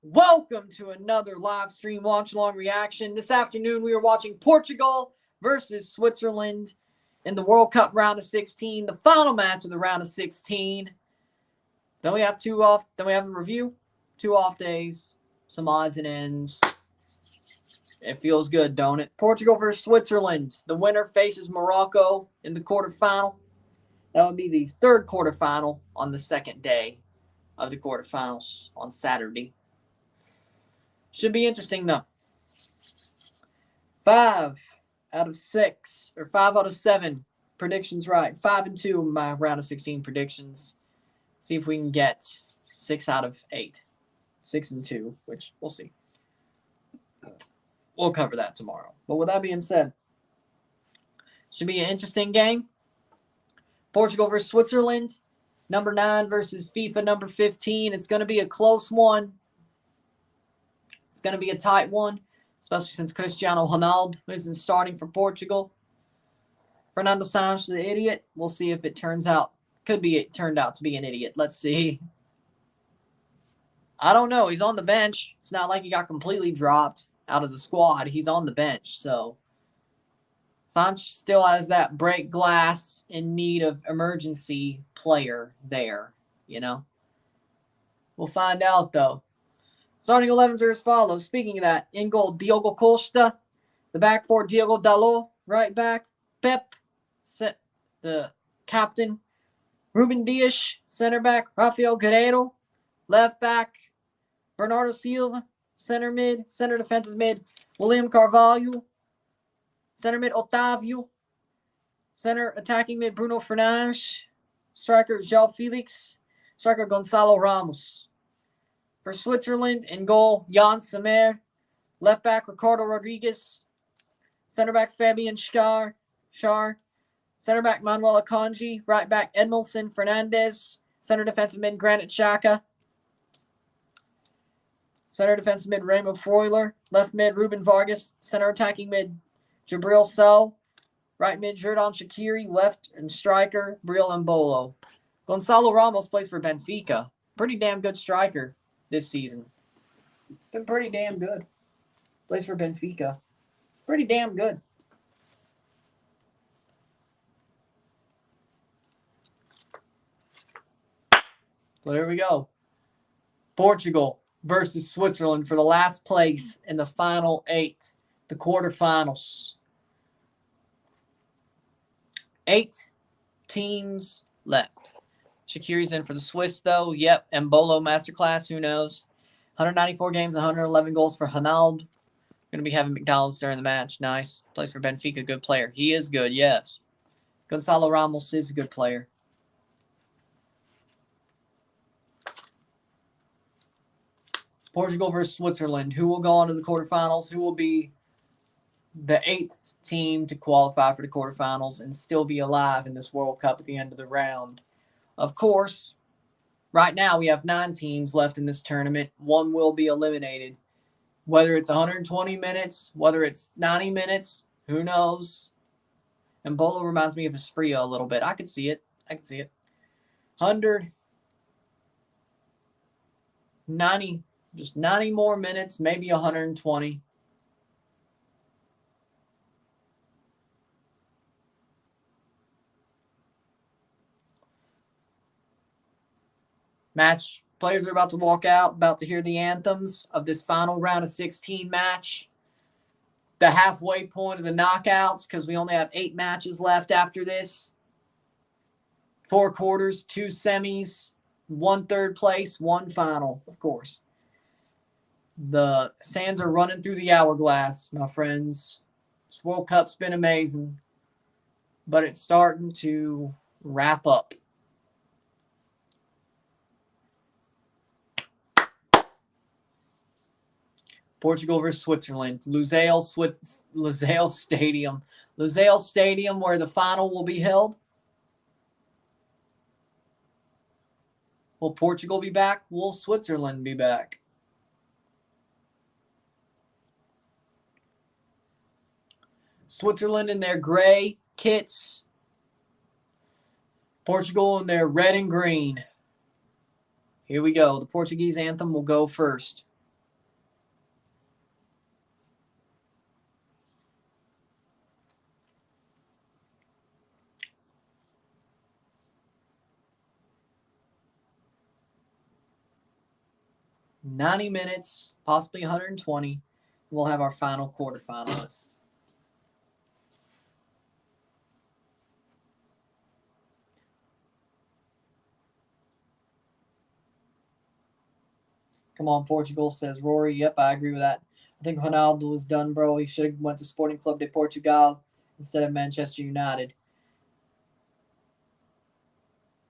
Welcome to another live stream watch-along reaction. This afternoon we are watching Portugal versus Switzerland in the World Cup round of 16, the final match of the round of 16. Then we have Then we have a review, 2 off days, some odds and ends. It feels good, don't it? Portugal versus Switzerland. The winner faces Morocco in the quarterfinal. That would be the third quarterfinal on the second day of the quarterfinals on Saturday. Should be interesting though. 5 out of 7 predictions right. 5 and 2 in my round of 16 predictions. See if we can get 6 out of 8. 6 and 2, which we'll see. We'll cover that tomorrow. But with that being said, should be an interesting game. Portugal versus Switzerland. Number 9 versus FIFA number 15. It's going to be a close one. It's going to be a tight one, especially since Cristiano Ronaldo isn't starting for Portugal. Fernando Santos, the idiot. We'll see if it turned out to be an idiot. Let's see. I don't know. He's on the bench. It's not like he got completely dropped out of the squad. He's on the bench, so Santos still has that break glass in need of emergency player there, you know. We'll find out, though. Starting 11s are as follows. Speaking of that, in goal, Diogo Costa. The back four, Diogo Dalot. Right back, Pep, the captain. Ruben Dias, center back, Rafael Guerreiro. Left back, Bernardo Silva. Center defensive mid, William Carvalho. Center mid, Otávio. Center attacking mid, Bruno Fernandes. Striker, João Felix. Striker, Gonçalo Ramos. For Switzerland, in goal, Jan Sommer. Left back, Ricardo Rodriguez. Center back, Fabian Schär. Center back, Manuel Akanji. Right back, Edmilson Fernandez. Center defensive mid, Granit Xhaka. Center defensive mid, Remo Freuler. Left mid, Ruben Vargas. Center attacking mid, Jabril Sell. Right mid, Xherdan Shaqiri. Left and striker, Breel Embolo. Gonçalo Ramos plays for Benfica. Pretty damn good striker this season. Been pretty damn good. Plays for Benfica. Pretty damn good. So there we go. Portugal versus Switzerland for the last place in the final 8, the quarterfinals. 8 teams left. Shaqiri's in for the Swiss, though. Yep, Embolo masterclass. Who knows? 194 games, 111 goals for Ronaldo. Going to be having McDonald's during the match. Nice. Plays for Benfica. Good player. He is good, yes. Gonçalo Ramos is a good player. Portugal versus Switzerland. Who will go on to the quarterfinals? Who will be the 8th team to qualify for the quarterfinals and still be alive in this World Cup at the end of the round? Of course, right now we have 9 teams left in this tournament. 1 will be eliminated. Whether it's 120 minutes, whether it's 90 minutes, who knows? And Bolo reminds me of Espria a little bit. I could see it. 90, just 90 more minutes, maybe 120. Match players are about to walk out, about to hear the anthems of this final round of 16 match. The halfway point of the knockouts, because we only have 8 matches left after this. 4 quarters, 2 semis, 1 third place, 1 final, of course. The sands are running through the hourglass, my friends. This World Cup's been amazing, but it's starting to wrap up. Portugal versus Switzerland. Lusail Stadium. Lusail Stadium, where the final will be held. Will Portugal be back? Will Switzerland be back? Switzerland in their gray kits. Portugal in their red and green. Here we go. The Portuguese anthem will go first. 90 minutes, possibly 120. We'll have our final quarterfinalists. Come on, Portugal, says Rory. Yep, I agree with that. I think Ronaldo was done, bro. He should have went to Sporting Club de Portugal instead of Manchester United.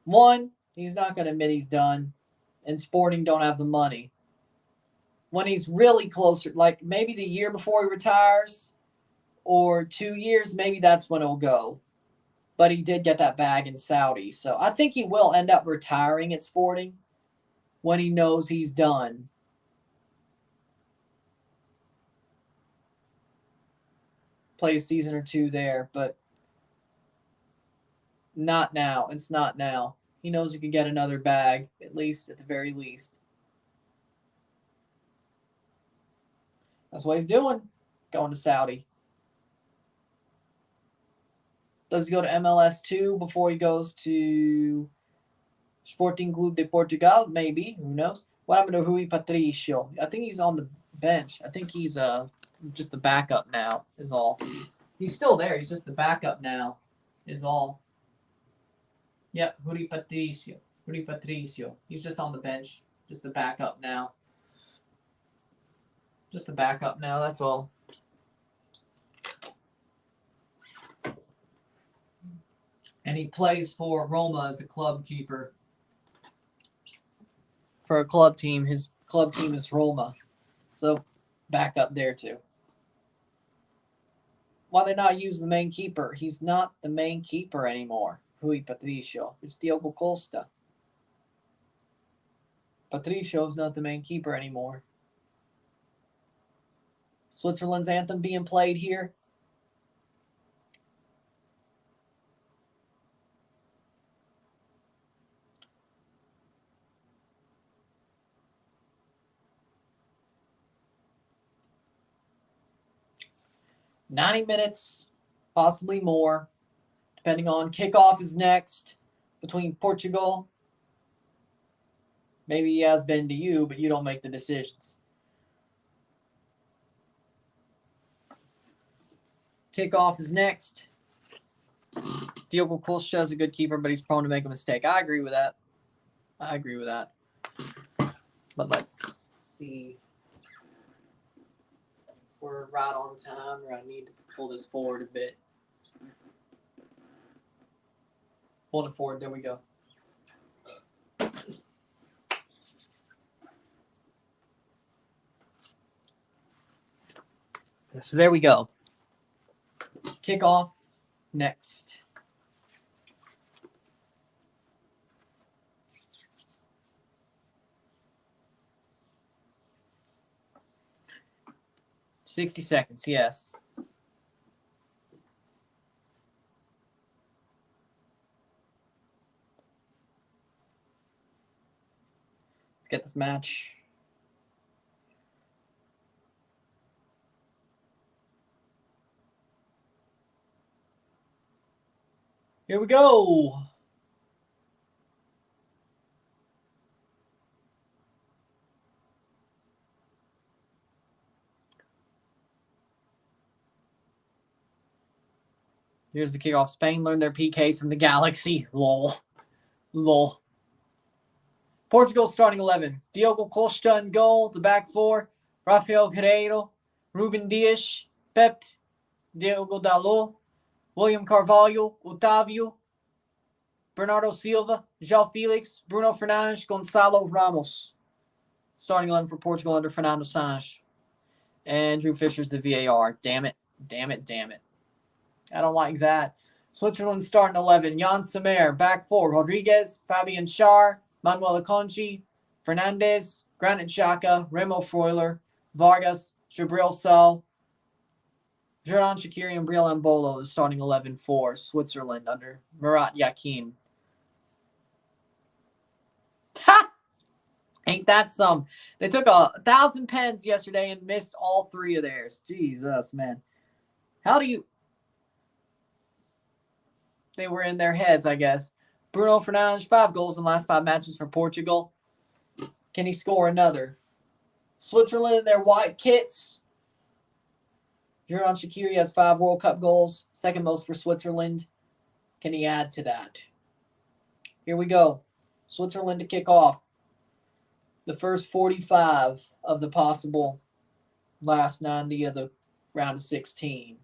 One, he's not going to admit he's done, and Sporting don't have the money. When he's really closer, like maybe the year before he retires or 2 years, maybe that's when he'll go. But he did get that bag in Saudi, so I think he will end up retiring at Sporting when he knows he's done. Play a season or two there, but not now. It's not now. He knows he can get another bag, at the very least. That's what he's doing, going to Saudi. Does he go to MLS 2 before he goes to Sporting Club de Portugal? Maybe. Who knows? What happened to Rui Patricio? I think he's on the bench. I think he's just the backup now, is all. He's still there. He's just the backup now, is all. Yep, Rui Patricio. He's just on the bench. Just the backup now. Just the backup now, that's all. And he plays for Roma as a club keeper. For a club team. His club team is Roma. So, back up there too. Why they not use the main keeper? He's not the main keeper anymore. Rui Patricio. It's Diogo Costa. Patricio's not the main keeper anymore. Switzerland's anthem being played here. $90 minutes, possibly more, depending on kickoff is next between Portugal. Maybe he has been to you, but you don't make the decisions. Kickoff is next. Diogo Costa is a good keeper, but he's prone to make a mistake. I agree with that. But let's see. We're right on time, or I need to pull this forward a bit. Pull it forward. There we go. So there we go. Kickoff next. $60 seconds, yes. Let's get this match. Here we go. Here's the kickoff. Spain learned their PKs from the Galaxy. Lol. Portugal starting 11. Diogo Costa in goal. The back four. Rafael Guerreiro. Ruben Dias. Pep. Diogo Dalot. William Carvalho. Otávio. Bernardo Silva. João Felix. Bruno Fernandes. Gonçalo Ramos. Starting 11 for Portugal under Fernando Santos. Andrew Fisher's the VAR. Damn it. I don't like that. Switzerland starting 11. Jan Sommer. Back four. Rodriguez. Fabian Schär. Manuel Aconchi. Fernandez. Granit Xhaka. Remo Freuler. Vargas. Jabril Sal. Xherdan Shaqiri and Briel Embolo. The starting 11 for Switzerland under Murat Yakin. Ha! Ain't that some? They took 1,000 pens yesterday and missed all 3 of theirs. Jesus, man. How do you... They were in their heads, I guess. Bruno Fernandes, 5 goals in the last 5 matches for Portugal. Can he score another? Switzerland in their white kits. Xherdan Shaqiri has 5 World Cup goals, second most for Switzerland. Can he add to that? Here we go. Switzerland to kick off the first 45 of the possible last 90 of the round of 16.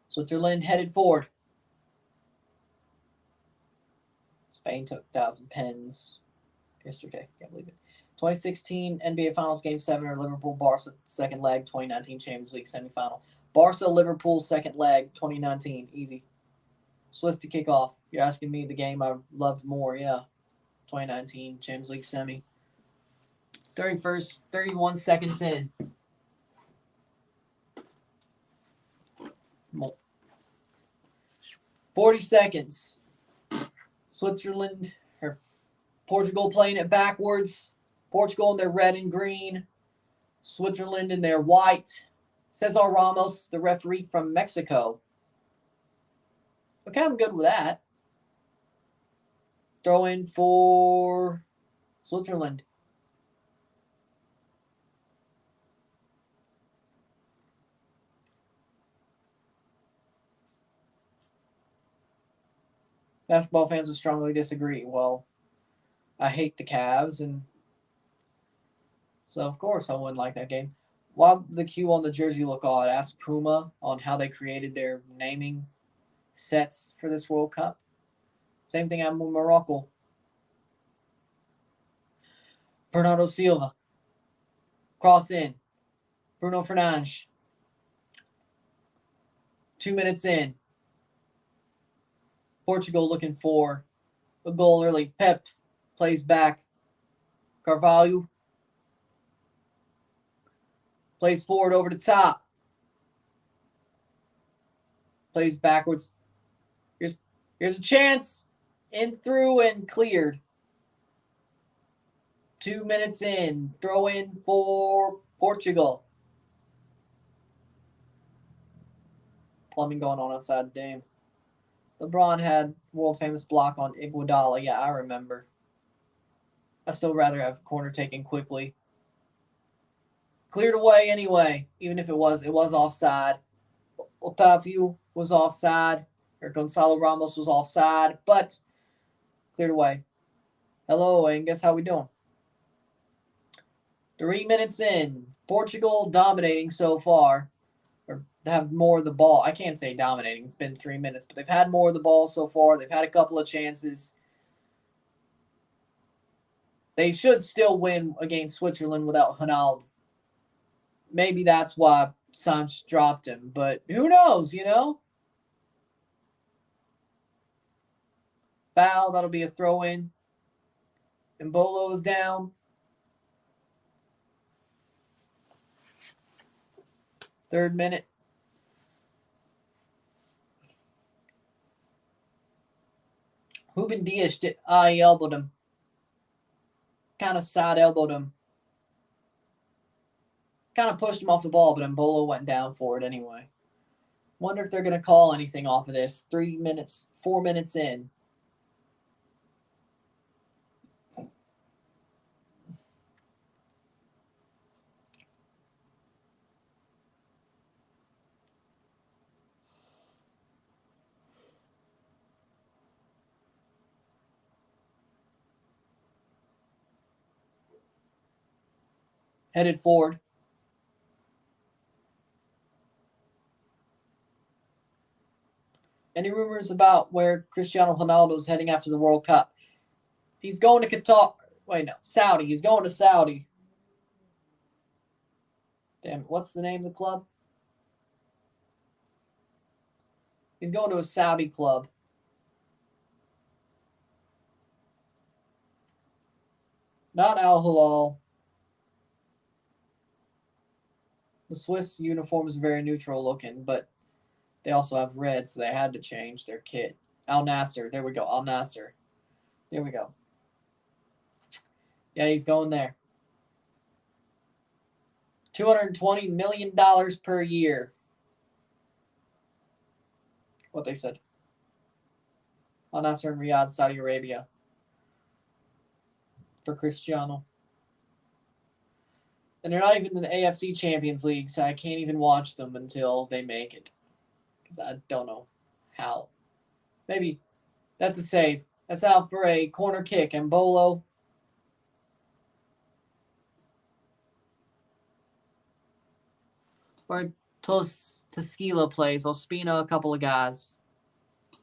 Switzerland headed forward. Spain took 1,000 pens yesterday. Can't believe it. 2016 NBA Finals Game 7 or Liverpool Barca second leg. 2019 Champions League semifinal. Barca Liverpool second leg. 2019 easy. Swiss to kick off. You're asking me the game I loved more. Yeah, 2019 Champions League semi. 31 seconds in. 40 seconds. Switzerland or Portugal playing it backwards. Portugal in their red and green. Switzerland in their white. Cesar Ramos, the referee from Mexico. Okay, I'm good with that. Throw in for Switzerland. Basketball fans would strongly disagree. Well, I hate the Cavs, and so of course I wouldn't like that game. Why the Q on the jersey look odd? Ask Puma on how they created their naming sets for this World Cup. Same thing happened with Morocco. Bernardo Silva. Cross in. Bruno Fernandes. 2 minutes in. Portugal looking for a goal early. Pep plays back. Carvalho plays forward over the top. Plays backwards. Here's a chance. In through and cleared. 2 minutes in. Throw in for Portugal. Plumbing going on outside the game. LeBron had world famous block on Iguodala. Yeah, I remember. I still rather have corner taken quickly. Cleared away anyway, even if it was offside. Otavio was offside, or Gonzalo Ramos was offside, but cleared away. Hello, and guess how we doing? 3 minutes in. Portugal dominating so far. Or have more of the ball. I can't say dominating. It's been 3 minutes, but they've had more of the ball so far. They've had a couple of chances. They should still win against Switzerland without Ronaldo. Maybe that's why Sanch dropped him, but who knows, you know? Foul, that'll be a throw-in. Mbolo is down. Third minute. Ruben Dias he elbowed him. Kind of side elbowed him. Kind of pushed him off the ball, but Mbolo went down for it anyway. Wonder if they're going to call anything off of this. 4 minutes in. Headed forward. Any rumors about where Cristiano Ronaldo is heading after the World Cup? He's going to Qatar. Wait, no. Saudi. He's going to Saudi. Damn, what's the name of the club? He's going to a Saudi club. Not Al Hilal. The Swiss uniform is very neutral looking, but they also have red, so they had to change their kit. Al Nasser. There we go. Al Nasser. There we go. Yeah, he's going there. $220 million per year. What they said. Al Nassr in Riyadh, Saudi Arabia. For Cristiano. And they're not even in the AFC Champions League, so I can't even watch them until they make it. Because I don't know how. Maybe that's a save. That's out for a corner kick. And Bolo. Where Tosquila plays. Ospina, a couple of guys.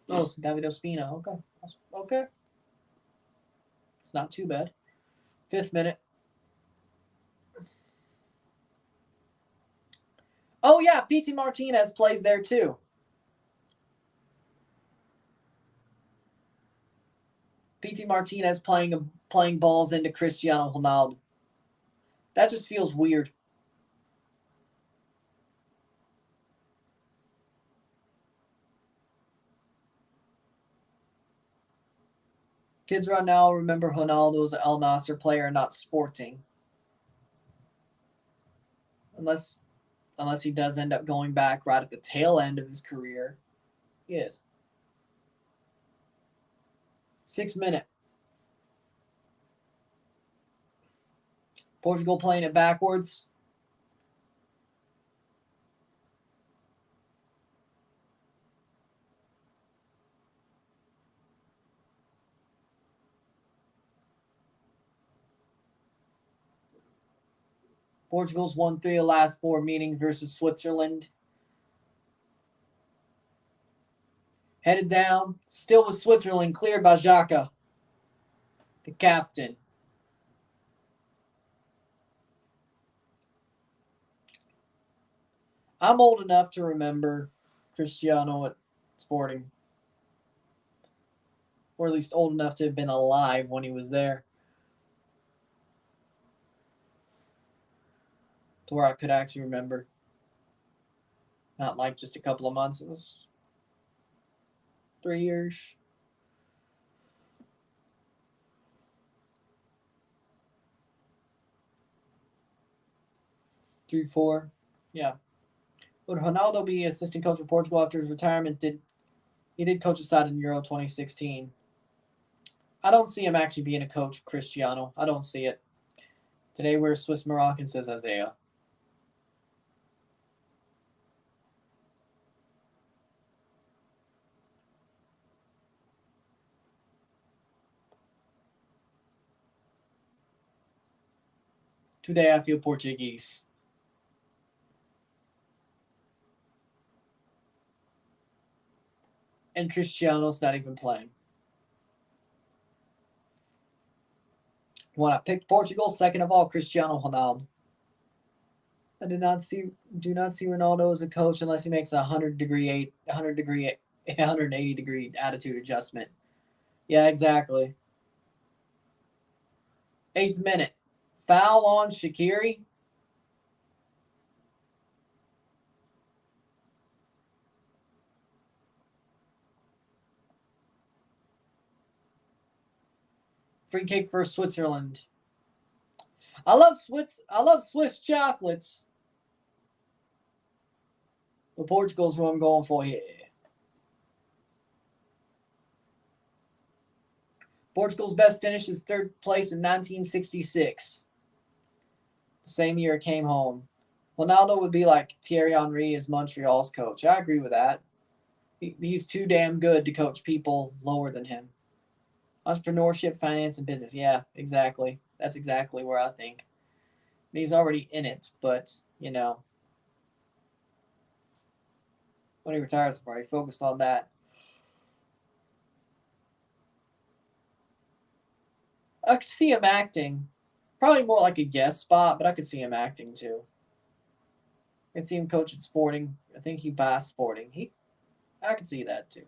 Oh, it's David Ospina. Okay. Okay. It's not too bad. 5th minute. Oh, yeah. Pity Martinez plays there, too. Pity Martinez playing balls into Cristiano Ronaldo. That just feels weird. Kids right now remember Ronaldo as an Al Nassr player, not Sporting. Unless he does end up going back right at the tail end of his career. He is. 6th minute. Portugal playing it backwards. Portugal's won 3 of the last 4 meetings versus Switzerland. Headed down. Still with Switzerland. Cleared by Xhaka. The captain. I'm old enough to remember Cristiano at Sporting. Or at least old enough to have been alive when he was there. To where I could actually remember. Not like just a couple of months. It was 3 years. Three, 4. Yeah. Would Ronaldo be assistant coach for Portugal after his retirement? He did coach a side in Euro 2016. I don't see him actually being a coach, Cristiano. I don't see it. Today we're Swiss Moroccan, says Isaiah. Today I feel Portuguese. And Cristiano's not even playing. When I picked Portugal, second of all, Cristiano Ronaldo. I do not see Ronaldo as a coach unless he makes a 180 degree attitude adjustment. Yeah, exactly. 8th minute. Foul on Shaqiri. Free kick for Switzerland. I love Swiss chocolates. But Portugal's what I'm going for here. Portugal's best finish is 3rd place in 1966. The same year it came home. Ronaldo would be like Thierry Henry as Montreal's coach. I agree with that. He's too damn good to coach people lower than him. Entrepreneurship, finance, and business. Yeah, exactly. That's exactly where I think. He's already in it, but, you know, when he retires, he focused on that. I could see him acting. Probably more like a guest spot, but I could see him acting too. I could see him coaching Sporting. I think he buys Sporting. I could see that too.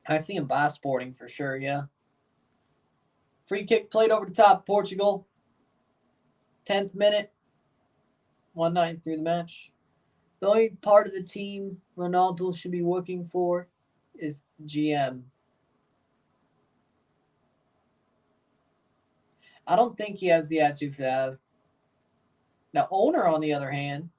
I'd see him buy Sporting for sure, yeah. Free kick played over the top, Portugal. 10th minute. 1-9 through the match. The only part of the team Ronaldo should be working for is GM. I don't think he has the attitude for that. Now, owner, on the other hand,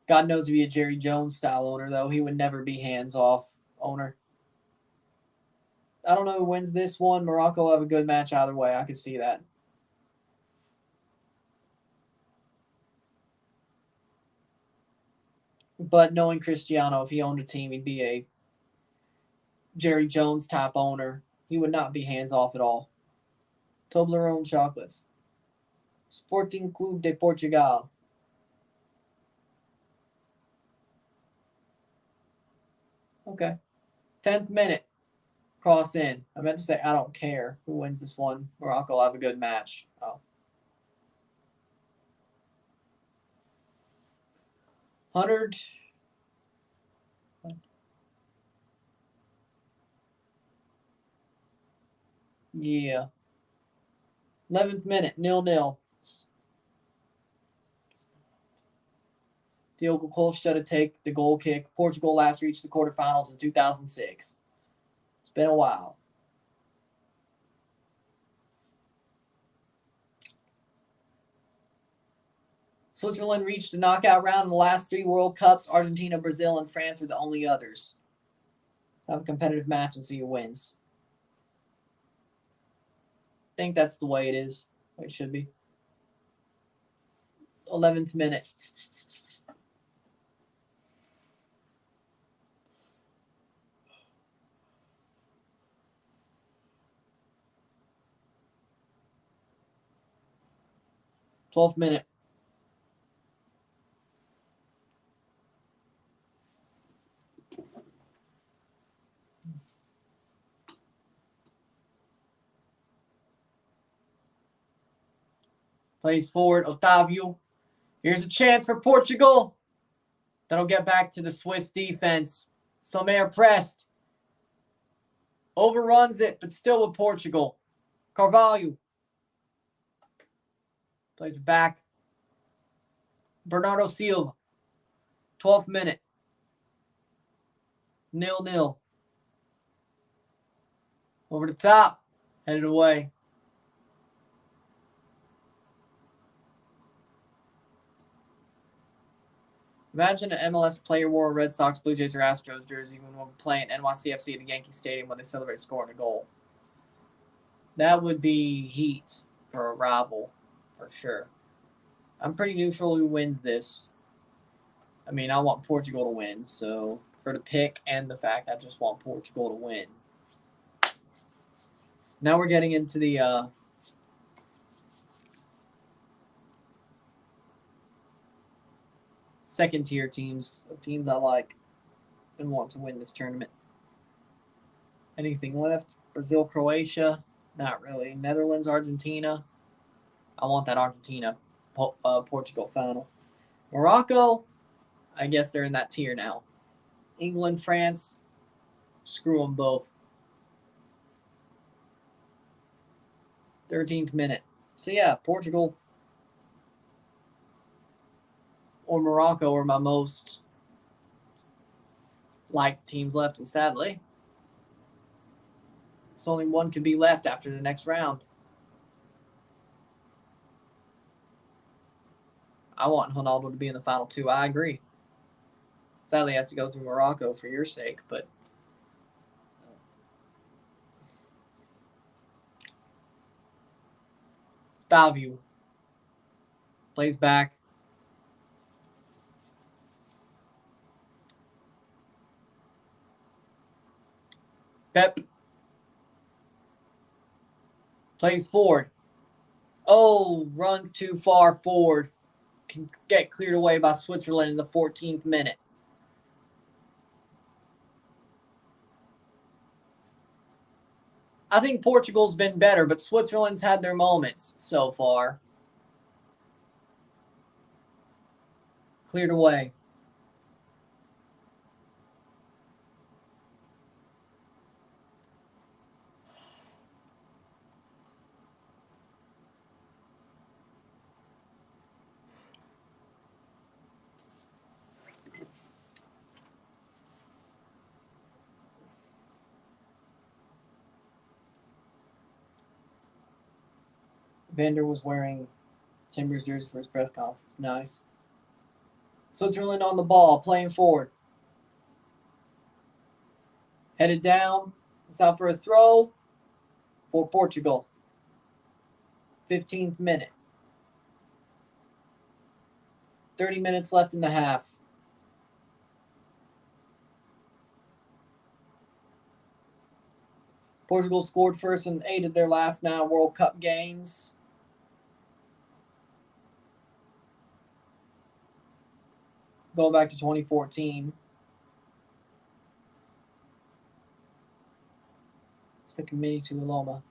God knows if he a Jerry Jones style owner, though, he would never be hands off owner. I don't know who wins this one. Morocco will have a good match either way. I could see that. But knowing Cristiano, if he owned a team, he'd be a Jerry Jones type owner. He would not be hands off at all. Toblerone chocolates. Sporting Clube de Portugal. Okay. 10th minute. Cross in. I meant to say I don't care who wins this one. Morocco will have a good match. Oh. 100. Yeah. 11th minute. 0-0. Diogo Costa to take the goal kick. Portugal last reached the quarterfinals in 2006. It's been a while. Switzerland reached a knockout round in the last 3 World Cups. Argentina, Brazil, and France are the only others. Let's have a competitive match and see who wins. I think that's the way it is. It should be. 11th minute. Twelfth minute. Plays forward, Otavio. Here's a chance for Portugal. That'll get back to the Swiss defense. Sommer pressed. Overruns it, but still with Portugal. Carvalho. Plays it back. Bernardo Silva. 12th minute. 0-0. Over the top. Headed away. Imagine an MLS player wore a Red Sox, Blue Jays, or Astros jersey when playing NYCFC at the Yankee Stadium when they celebrate scoring a goal. That would be heat for a rival, for sure. I'm pretty neutral who wins this. I mean, I want Portugal to win, so for the pick and the fact I just want Portugal to win. Now we're getting into the second tier teams I like and want to win this tournament. Anything left? Brazil, Croatia? Not really. Netherlands, Argentina? I want that Argentina Portugal final. Morocco? I guess they're in that tier now. England, France? Screw them both. 13th minute. So yeah, Portugal or Morocco are my most liked teams left, and sadly, there's only one could be left after the next round. I want Ronaldo to be in the final 2. I agree. Sadly, he has to go through Morocco for your sake, but Daviu plays back. Pep plays forward. Oh, runs too far forward. Can get cleared away by Switzerland in the 14th minute. I think Portugal's been better, but Switzerland's had their moments so far. Cleared away. Vander was wearing Timbers jersey for his press conference. Nice. Switzerland on the ball, playing forward. Headed down. It's out for a throw for Portugal. 15th minute. 30 minutes left in the half. Portugal scored first in 8 of their last 9 World Cup games. Going back to 2014. It's like a mini Tuiloma.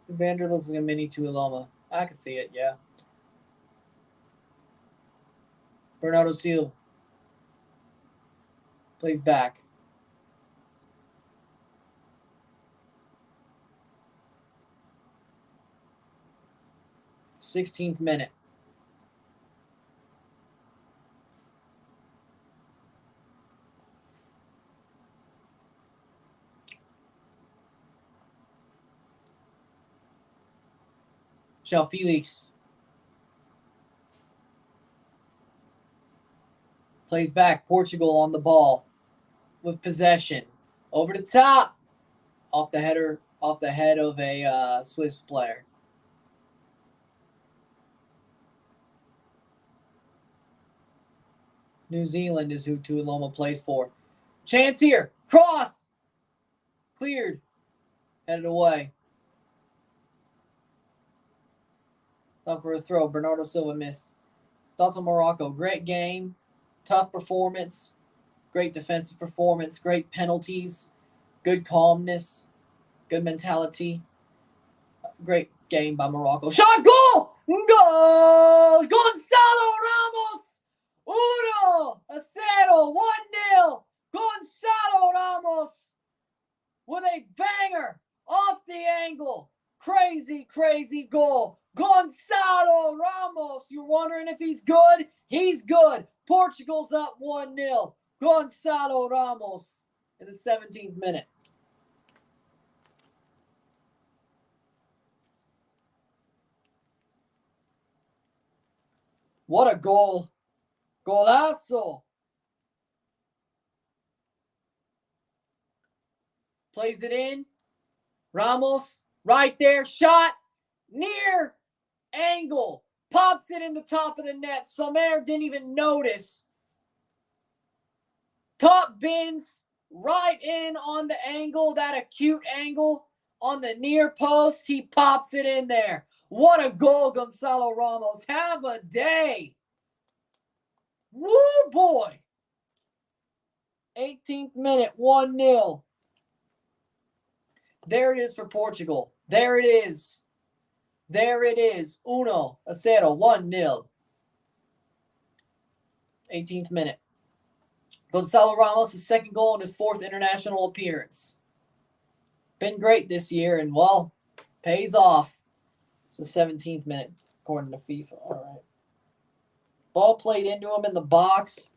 Vander looks like a mini Tuiloma. I can see it, yeah. Bernardo Silva plays back. Sixteenth minute. João Felix plays back. Portugal on the ball with possession. Over the top. Off the head of a Swiss player. New Zealand is who Tuiloma plays for. Chance here. Cross. Cleared. Headed away. It's up for a throw. Bernardo Silva missed. Thoughts on Morocco. Great game. Tough performance. Great defensive performance. Great penalties. Good calmness. Good mentality. Great game by Morocco. Shot, goal! Goal! Gonzalo Ramos! 1-0. 1-0. Gonzalo Ramos with a banger off the angle. Crazy, crazy goal. Gonzalo Ramos. You're wondering if he's good? He's good. Portugal's up 1-0. Gonzalo Ramos in the 17th minute. What a goal. Golazo. Plays it in. Ramos right there. Shot. Near angle. Pops it in the top of the net. Sommer didn't even notice. Top bins right in on the angle. That acute angle on the near post. He pops it in there. What a goal, Gonzalo Ramos. Have a day. Woo, boy. 18th minute, 1-0. There it is for Portugal. There it is. There it is. 1-0. 1-0. 18th minute. Gonzalo Ramos' second goal in his 4th international appearance. Been great this year and, well, pays off. It's the 17th minute, according to FIFA. All right. Ball played into him in the box.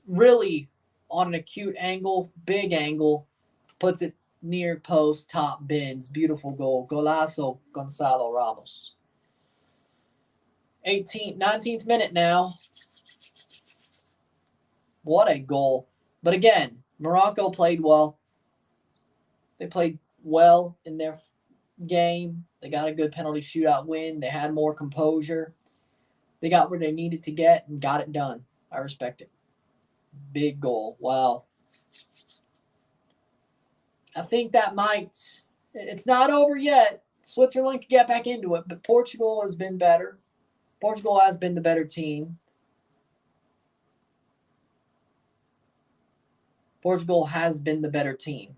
Really on an acute angle, big angle. Puts it near post, top bins. Beautiful goal. Golazo, Gonzalo Ramos. 19th minute now. What a goal. But again, Morocco played well. They played well in their game. They got a good penalty shootout win. They had more composure. They got where they needed to get and got it done. I respect it. Big goal. Wow. I think that might... It's not over yet. Switzerland can get back into it, but Portugal has been better. Portugal has been the better team. Portugal has been the better team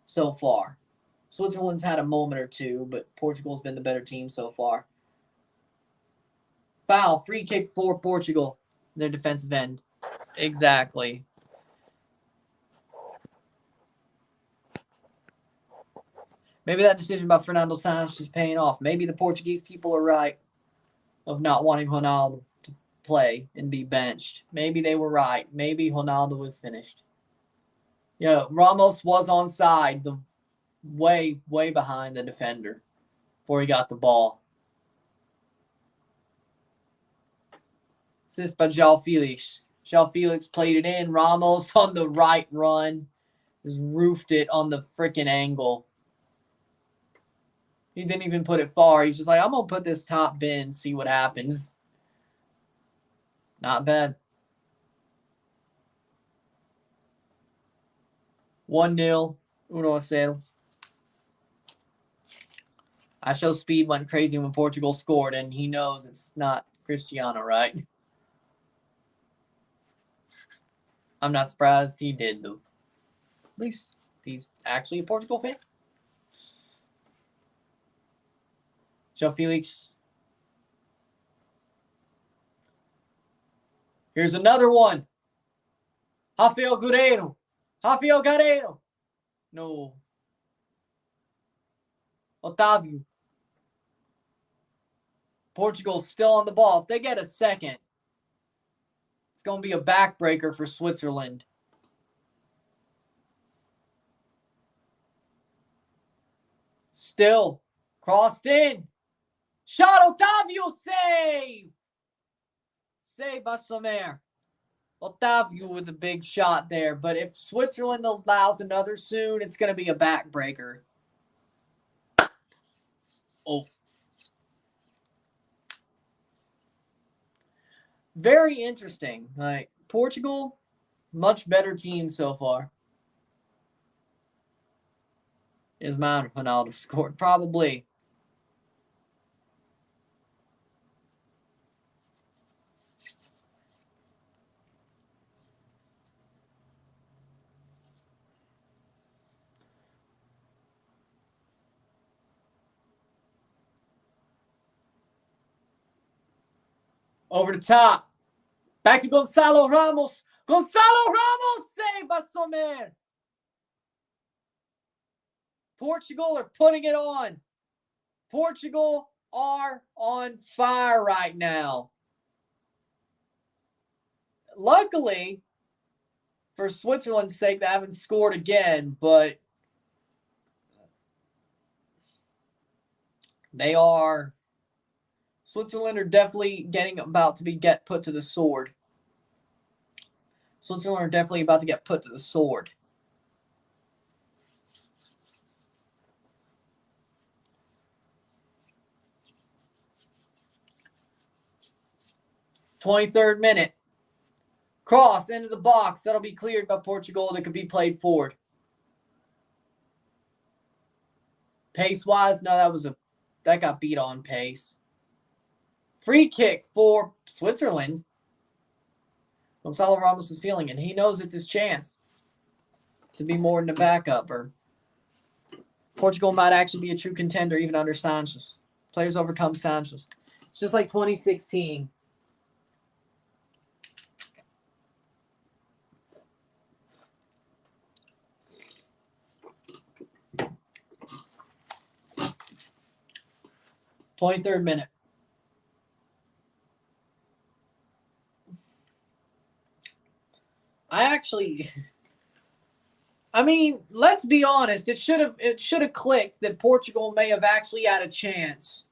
so far. Switzerland's had a moment or two, but Portugal's been the better team so far. Foul, free kick for Portugal, their defensive end. Exactly. Maybe that decision by Fernando Santos is paying off. Maybe the Portuguese people are right of not wanting Ronaldo to play and be benched. Maybe they were right. Maybe Ronaldo was finished. Ramos was onside. The way behind the defender before he got the ball. Assist by João Felix. João Felix played it in. Ramos on the right run. Just roofed it on the freaking angle. He didn't even put it far. He's just like, I'm going to put this top bin, see what happens. Not bad. 1-0. 1-0. I show speed went crazy when Portugal scored, and he knows it's not Cristiano, right? I'm not surprised he did, though. At least he's actually a Portugal fan. João Felix. Here's another one. Rafael Guerreiro. No. Otávio. Portugal's still on the ball. If they get a second, it's going to be a backbreaker for Switzerland. Still. Crossed in. Shot, Otávio, save! Save by Sommer. Otávio with a big shot there. But if Switzerland allows another soon, it's going to be a backbreaker. Oh. Very interesting. Like, Portugal, much better team so far. Is mine Ronaldo scored? Probably. Over the top. Back to Gonçalo Ramos. Gonçalo Ramos saved by Sommer. Portugal are putting it on. Portugal are on fire right now. Luckily, for Switzerland's sake, they haven't scored again, but they are. Switzerland are definitely about to get put to the sword. Switzerland are definitely about to get put to the sword. '23rd minute. Cross into the box. That'll be cleared by Portugal. That could be played forward. Pace-wise, no, that got beat on pace. Free kick for Switzerland. Gonçalo Ramos is feeling it. He knows it's his chance to be more than a backup. Or Portugal might actually be a true contender even under Sanchez. Players overcome Sanchez. It's just like 2016. '23rd minute. Let's be honest. It should have clicked that Portugal may have actually had a chance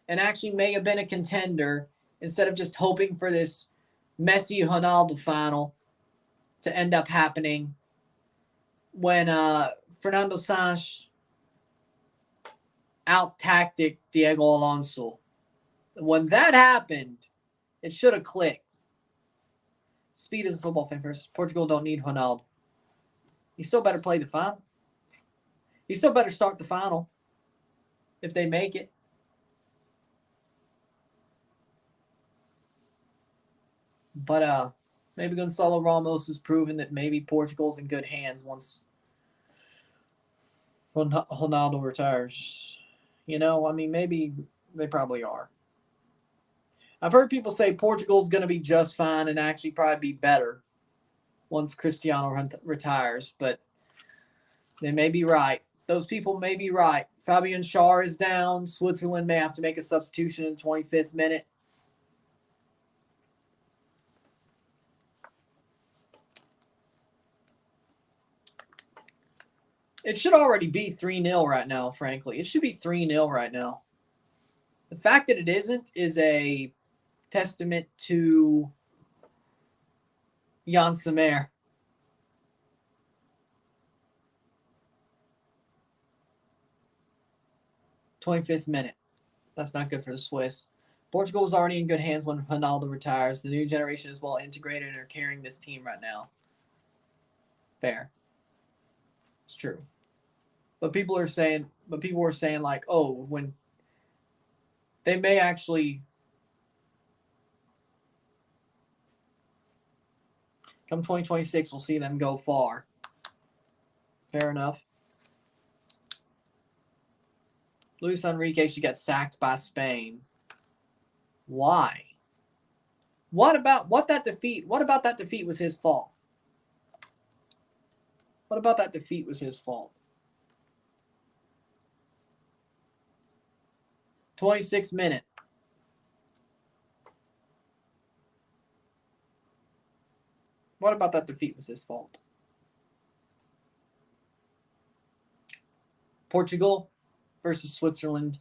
and actually may have been a contender instead of just hoping for this Messi-Ronaldo final to end up happening when Fernando Santos out-tacticked Diego Alonso. When that happened, it should have clicked. Speed is a football fan first. Portugal don't need Ronaldo. He still better play the final. He still better start the final if they make it. But maybe Gonçalo Ramos has proven that maybe Portugal's in good hands once Ronaldo retires. Maybe they probably are. I've heard people say Portugal's going to be just fine and actually probably be better once Cristiano retires, but they may be right. Those people may be right. Fabian Schär is down. Switzerland may have to make a substitution in the 25th minute. It should already be 3-0 right now, frankly. It should be 3-0 right now. The fact that it isn't is a testament to Jan Sommer. 25th minute. That's not good for the Swiss. Portugal was already in good hands when Ronaldo retires. The new generation is well integrated and are carrying this team right now. Fair. It's true. But people were saying like, oh, when they may actually come 2026, we'll see them go far. Fair enough. Luis Enrique should get sacked by Spain. Why? What about that defeat was his fault? What about that defeat was his fault? 26th minute. What about that defeat was his fault? Portugal versus Switzerland.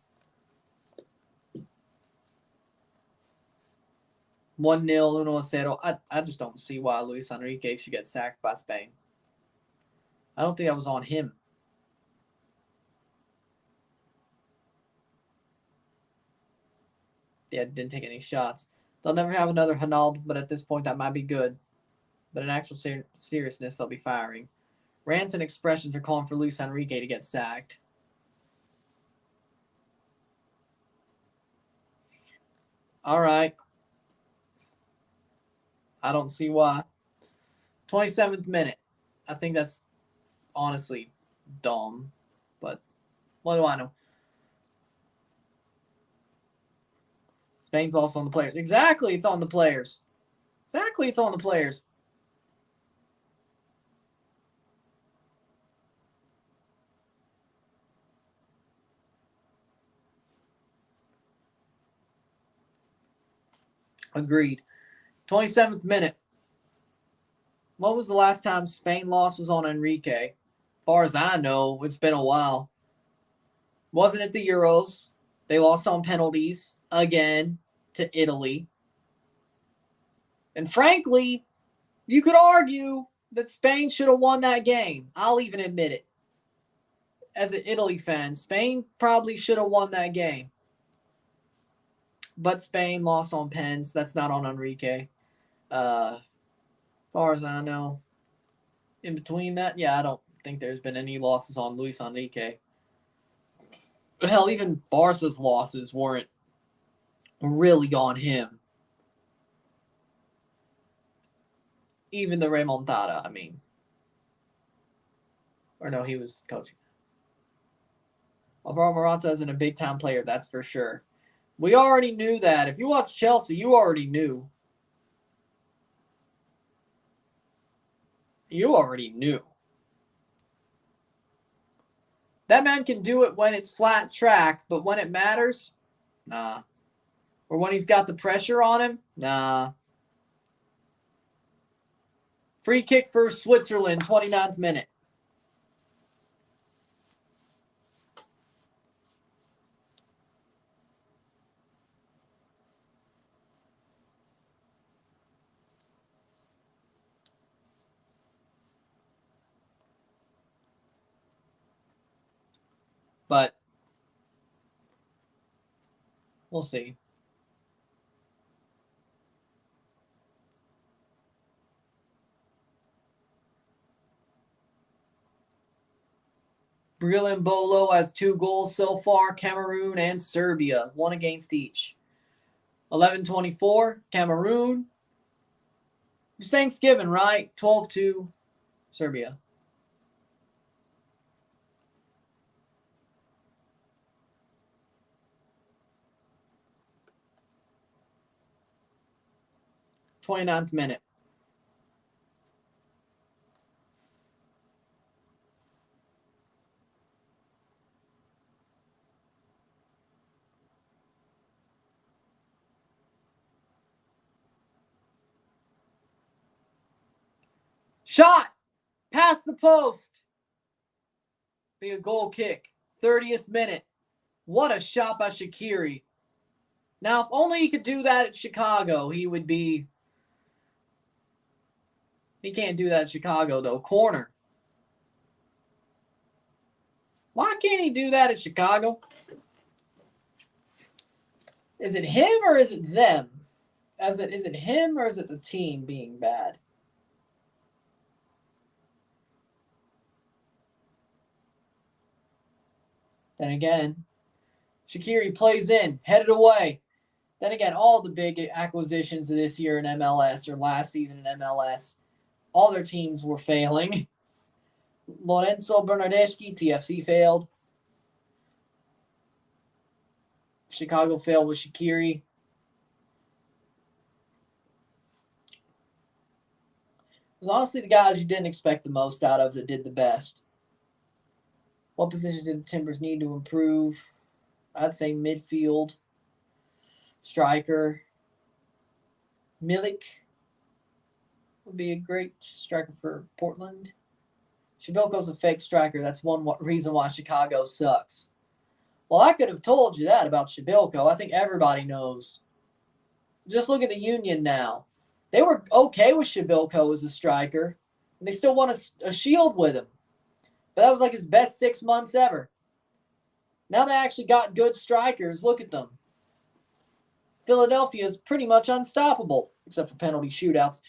1-0, 1-0. I just don't see why Luis Enrique should get sacked by Spain. I don't think that was on him. Yeah, didn't take any shots. They'll never have another Ronaldo, but at this point that might be good. But in actual seriousness, they'll be firing. Rants and expressions are calling for Luis Enrique to get sacked. All right. I don't see why. 27th minute. I think that's honestly dumb. But what do I know? Spain's also on the players. Exactly, it's on the players. Exactly, it's on the players. Agreed. 27th minute. What was the last time Spain lost was on Enrique? As far as I know, it's been a while. Wasn't it the Euros? They lost on penalties again to Italy. And frankly, you could argue that Spain should have won that game. I'll even admit it. As an Italy fan, Spain probably should have won that game. But Spain lost on pens. That's not on Enrique. As far as I know. In between that, yeah, I don't think there's been any losses on Luis Enrique. Hell, even Barca's losses weren't really on him. Even the remontada, I mean. Or no, he was coaching. Alvaro Morata isn't a big-time player, that's for sure. We already knew that. If you watch Chelsea, you already knew. You already knew. That man can do it when it's flat track, but when it matters, nah. Or when he's got the pressure on him, nah. Free kick for Switzerland, 29th minute. But we'll see. Bolo has 2 goals so far. Cameroon and Serbia, 1 against each. 11-24, Cameroon. It's Thanksgiving, right? 12-2, Serbia. Twenty-ninth minute. Shot! Past the post! Be a goal kick. 30th minute. What a shot by Shaqiri. Now, if only he could do that at Chicago, he would be... He can't do that at Chicago, though. Corner. Why can't he do that at Chicago? Is it him or is it them? Is it him or is it the team being bad? Then again, Shaqiri plays in, headed away. Then again, all the big acquisitions of this year in MLS or last season in MLS, all their teams were failing. Lorenzo Bernardeschi, TFC failed. Chicago failed with Shaqiri. It was honestly the guys you didn't expect the most out of that did the best. What position did the Timbers need to improve? I'd say midfield. Striker. Milik would be a great striker for Portland. Shibilko's a fake striker. That's one reason why Chicago sucks. Well, I could have told you that about Shibilko. I think everybody knows. Just look at the Union now. They were okay with Shibilko as a striker, and they still won a shield with him. But that was like his best 6 months ever. Now they actually got good strikers. Look at them. Philadelphia is pretty much unstoppable, except for penalty shootouts.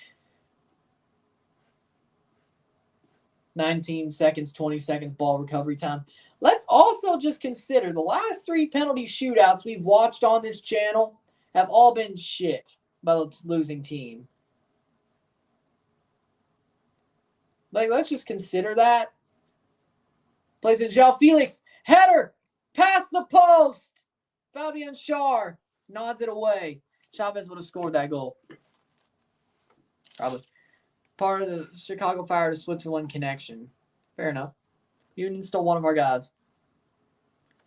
19 seconds, 20 seconds ball recovery time. Let's also just consider the last 3 penalty shootouts we've watched on this channel have all been shit by the losing team. Like, let's just consider that. Plays in João Felix. Header. Past the post. Fabian Schär nods it away. Chavez would have scored that goal. Probably. Part of the Chicago Fire to Switzerland connection. Fair enough. Union's still one of our guys.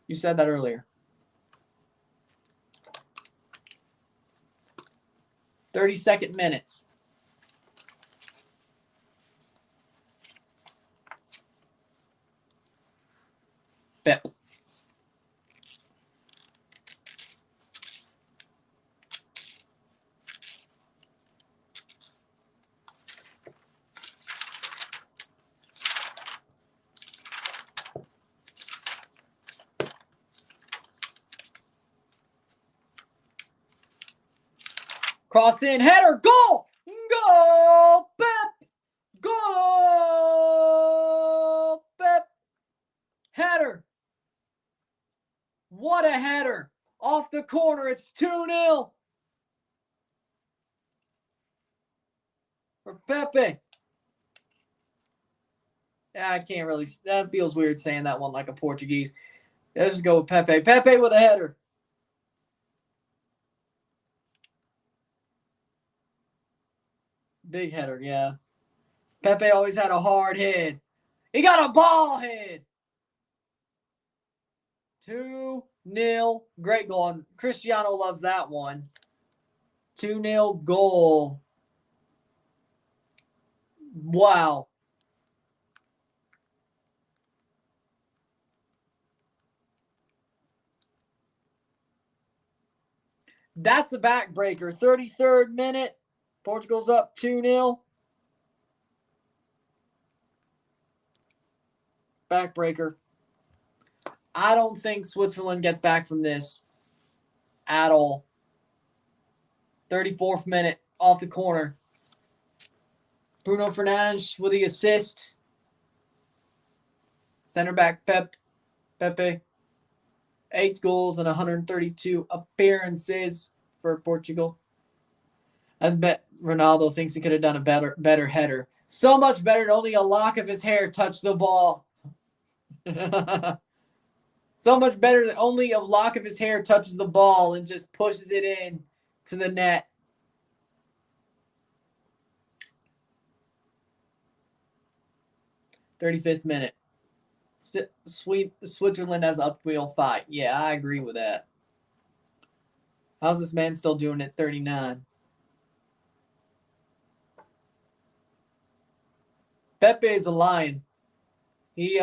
You said that earlier. 32nd minute. Pep. Cross in, header, goal! Goal! Pep! Goal! Pep! Header! What a header! Off the corner, it's 2-0 for Pepe. Yeah, I can't really, that feels weird saying that one like a Portuguese. Let's just go with Pepe. Pepe with a header. Big header, yeah. Pepe always had a hard head. He got a ball head. 2-0. Great goal. And Cristiano loves that one. 2-0 goal. Wow. That's a backbreaker. 33rd minute. Portugal's up 2-0. Backbreaker. I don't think Switzerland gets back from this at all. 34th minute, off the corner. Bruno Fernandes with the assist. Center back Pepe. 8 goals and 132 appearances for Portugal. I bet Ronaldo thinks he could have done a better header. So much better that only a lock of his hair touched the ball. So much better that only a lock of his hair touches the ball and just pushes it in to the net. '35th minute. Switzerland has upfield fight. Yeah, I agree with that. How's this man still doing at 39? Pepe is a lion. He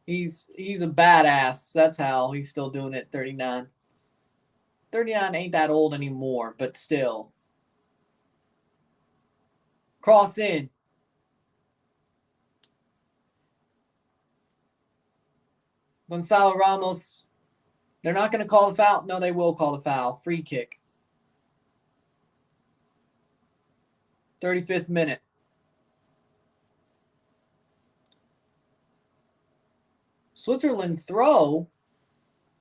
He's a badass. That's how he's still doing it. 39. 39 ain't that old anymore, but still. Cross in. Gonzalo Ramos. They're not going to call the foul. No, they will call the foul. Free kick. 35th minute. Switzerland throw.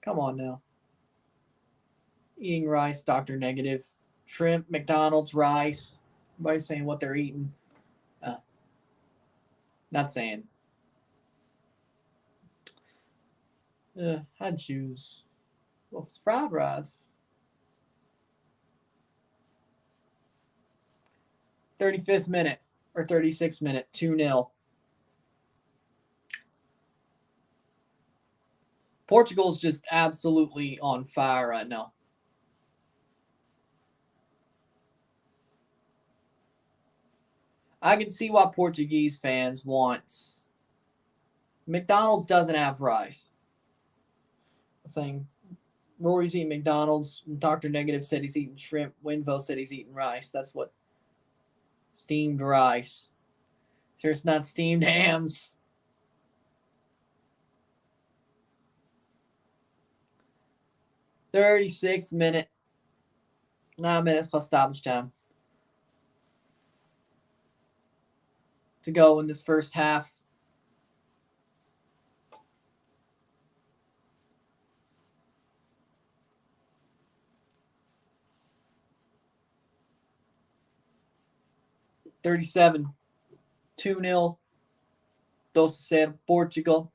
Come on now. Eating rice, Dr. Negative. Shrimp, McDonald's, rice. Everybody's saying what they're eating. Not saying. I'd choose. Well, it's fried rice. 35th minute or 36th minute, 2-0. Portugal's just absolutely on fire right now. I can see why Portuguese fans want. McDonald's doesn't have rice. I'm saying Rory's eating McDonald's. Dr. Negative said he's eating shrimp. Winvo said he's eating rice. That's what. Steamed rice. Sure, it's not steamed hams. "36th minute. 9 minutes plus stoppage time to go in this first half. "37. 2-0. Doce Portugal.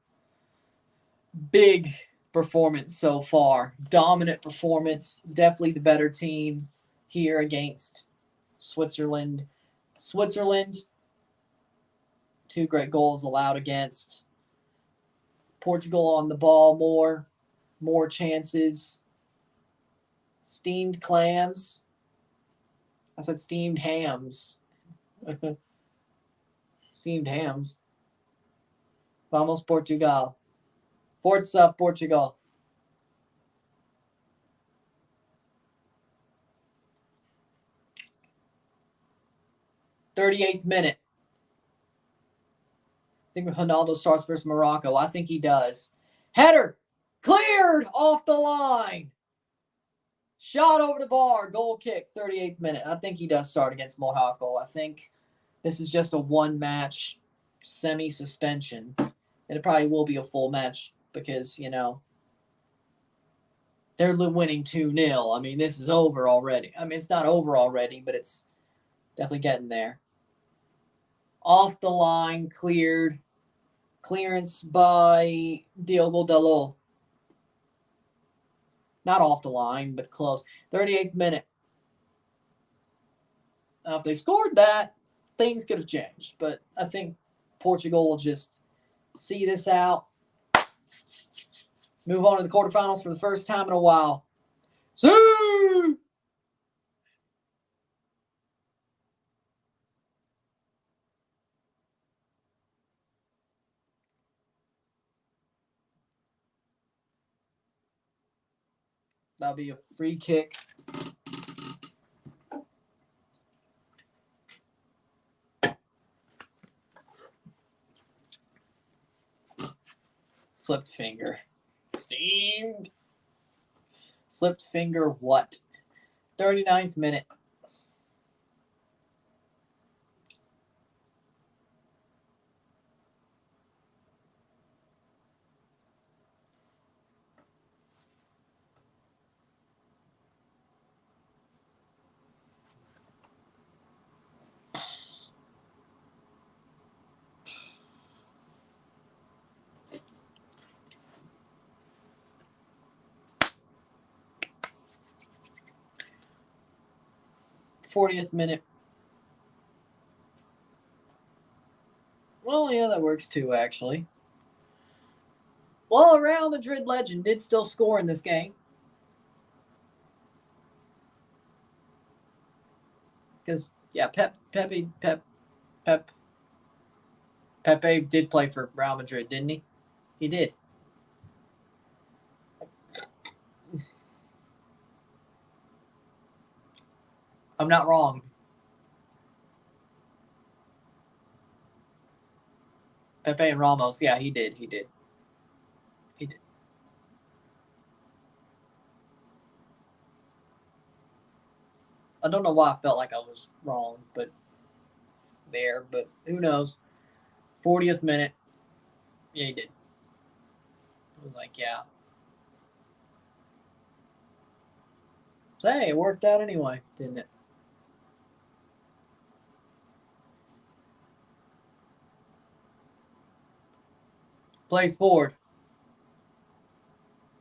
Big performance so far. Dominant performance. Definitely the better team here against Switzerland. Switzerland, 2 great goals allowed against. Portugal on the ball more chances. Steamed clams. I said steamed hams. Steamed hams. Vamos Portugal. Forza Portugal. 38th minute. I think Ronaldo starts versus Morocco. I think he does. Header. Cleared off the line. Shot over the bar. Goal kick. 38th minute. I think he does start against Morocco. I think this is just a one-match semi-suspension. And it probably will be a full match because, they're winning 2-0. I mean, this is over already. I mean, it's not over already, but it's definitely getting there. Off the line, cleared. Clearance by Diogo Dalot. Not off the line, but close. 38th minute. Now, if they scored that, things could have changed. But I think Portugal will just see this out. Move on to the quarterfinals for the first time in a while. See! That'll be a free kick. Slipped finger. Steamed. Slipped finger what? 39th minute. '40th minute. Well, yeah, that works too, actually. Well, a Real Madrid legend did still score in this game. Because, yeah, Pepe did play for Real Madrid, didn't he? He did. I'm not wrong. Pepe and Ramos. Yeah, he did. He did. He did. I don't know why I felt like I was wrong, but who knows? 40th minute. Yeah, he did. I was like, yeah. So, hey, it worked out anyway, didn't it? Plays forward.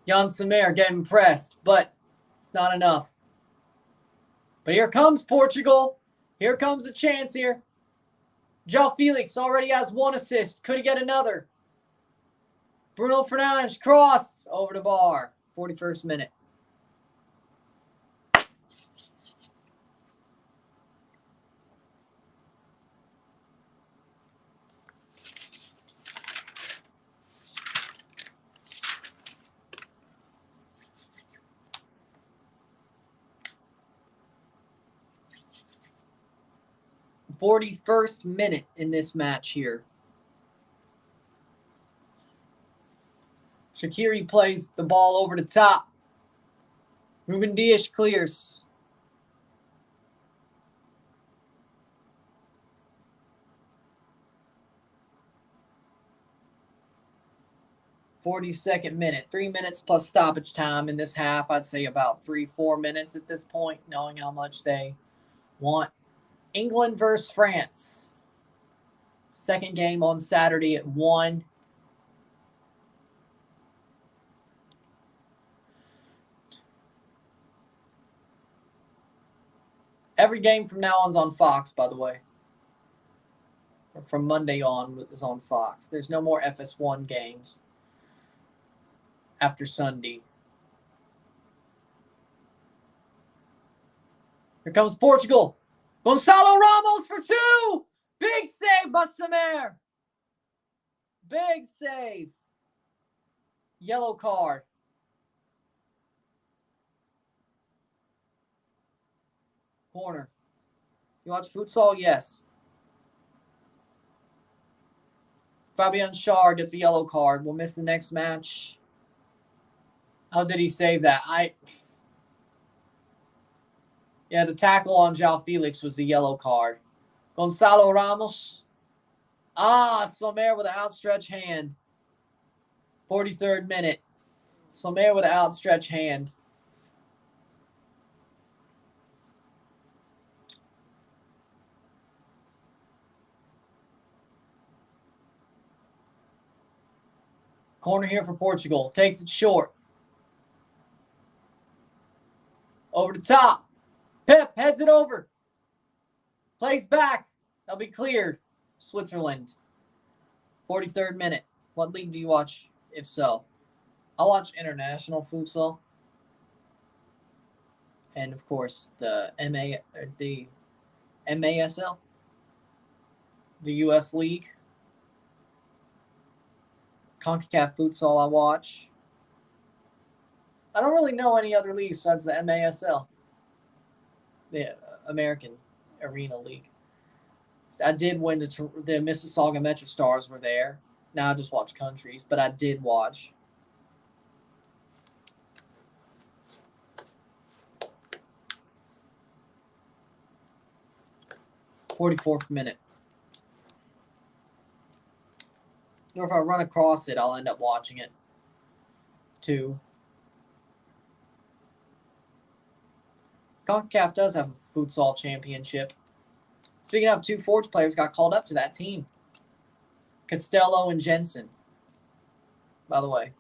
Jan Sommer getting pressed, but it's not enough. But here comes Portugal. Here comes a chance here. João Felix already has 1 assist. Could he get another? Bruno Fernandes, cross over the bar. 41st minute. "41st minute in this match here. Shaqiri plays the ball over the top. Ruben Dias clears. "42nd minute. 3 minutes plus stoppage time in this half. I'd say about 3-4 minutes at this point, knowing how much they want. England versus France. Second game on Saturday at 1. Every game from now on is on Fox, by the way. From Monday on is on Fox. There's no more FS1 games after Sunday. Here comes Portugal. Gonçalo Ramos for 2. Big save by Sommer. Big save. Yellow card. Corner. You watch futsal? Yes. Fabian Schär gets a yellow card. We'll miss the next match. How did he save that? Yeah, the tackle on João Felix was the yellow card. Gonçalo Ramos. Sommer with an outstretched hand. 43rd minute. Sommer with an outstretched hand. Corner here for Portugal. Takes it short. Over the top. Pep heads it over. Plays back. They'll be cleared. Switzerland. 43rd minute. What league do you watch, if so? I watch international futsal. And, of course, the MASL. The U.S. League. CONCACAF futsal I watch. I don't really know any other leagues besides the MASL. The American Arena League. I did win the Mississauga Metro Stars were there. Now I just watch countries, but I did watch. "44th minute. Or if I run across it, I'll end up watching it too. CONCACAF does have a futsal championship. Speaking of, 2 Forge players got called up to that team. Costello and Jensen. By the way.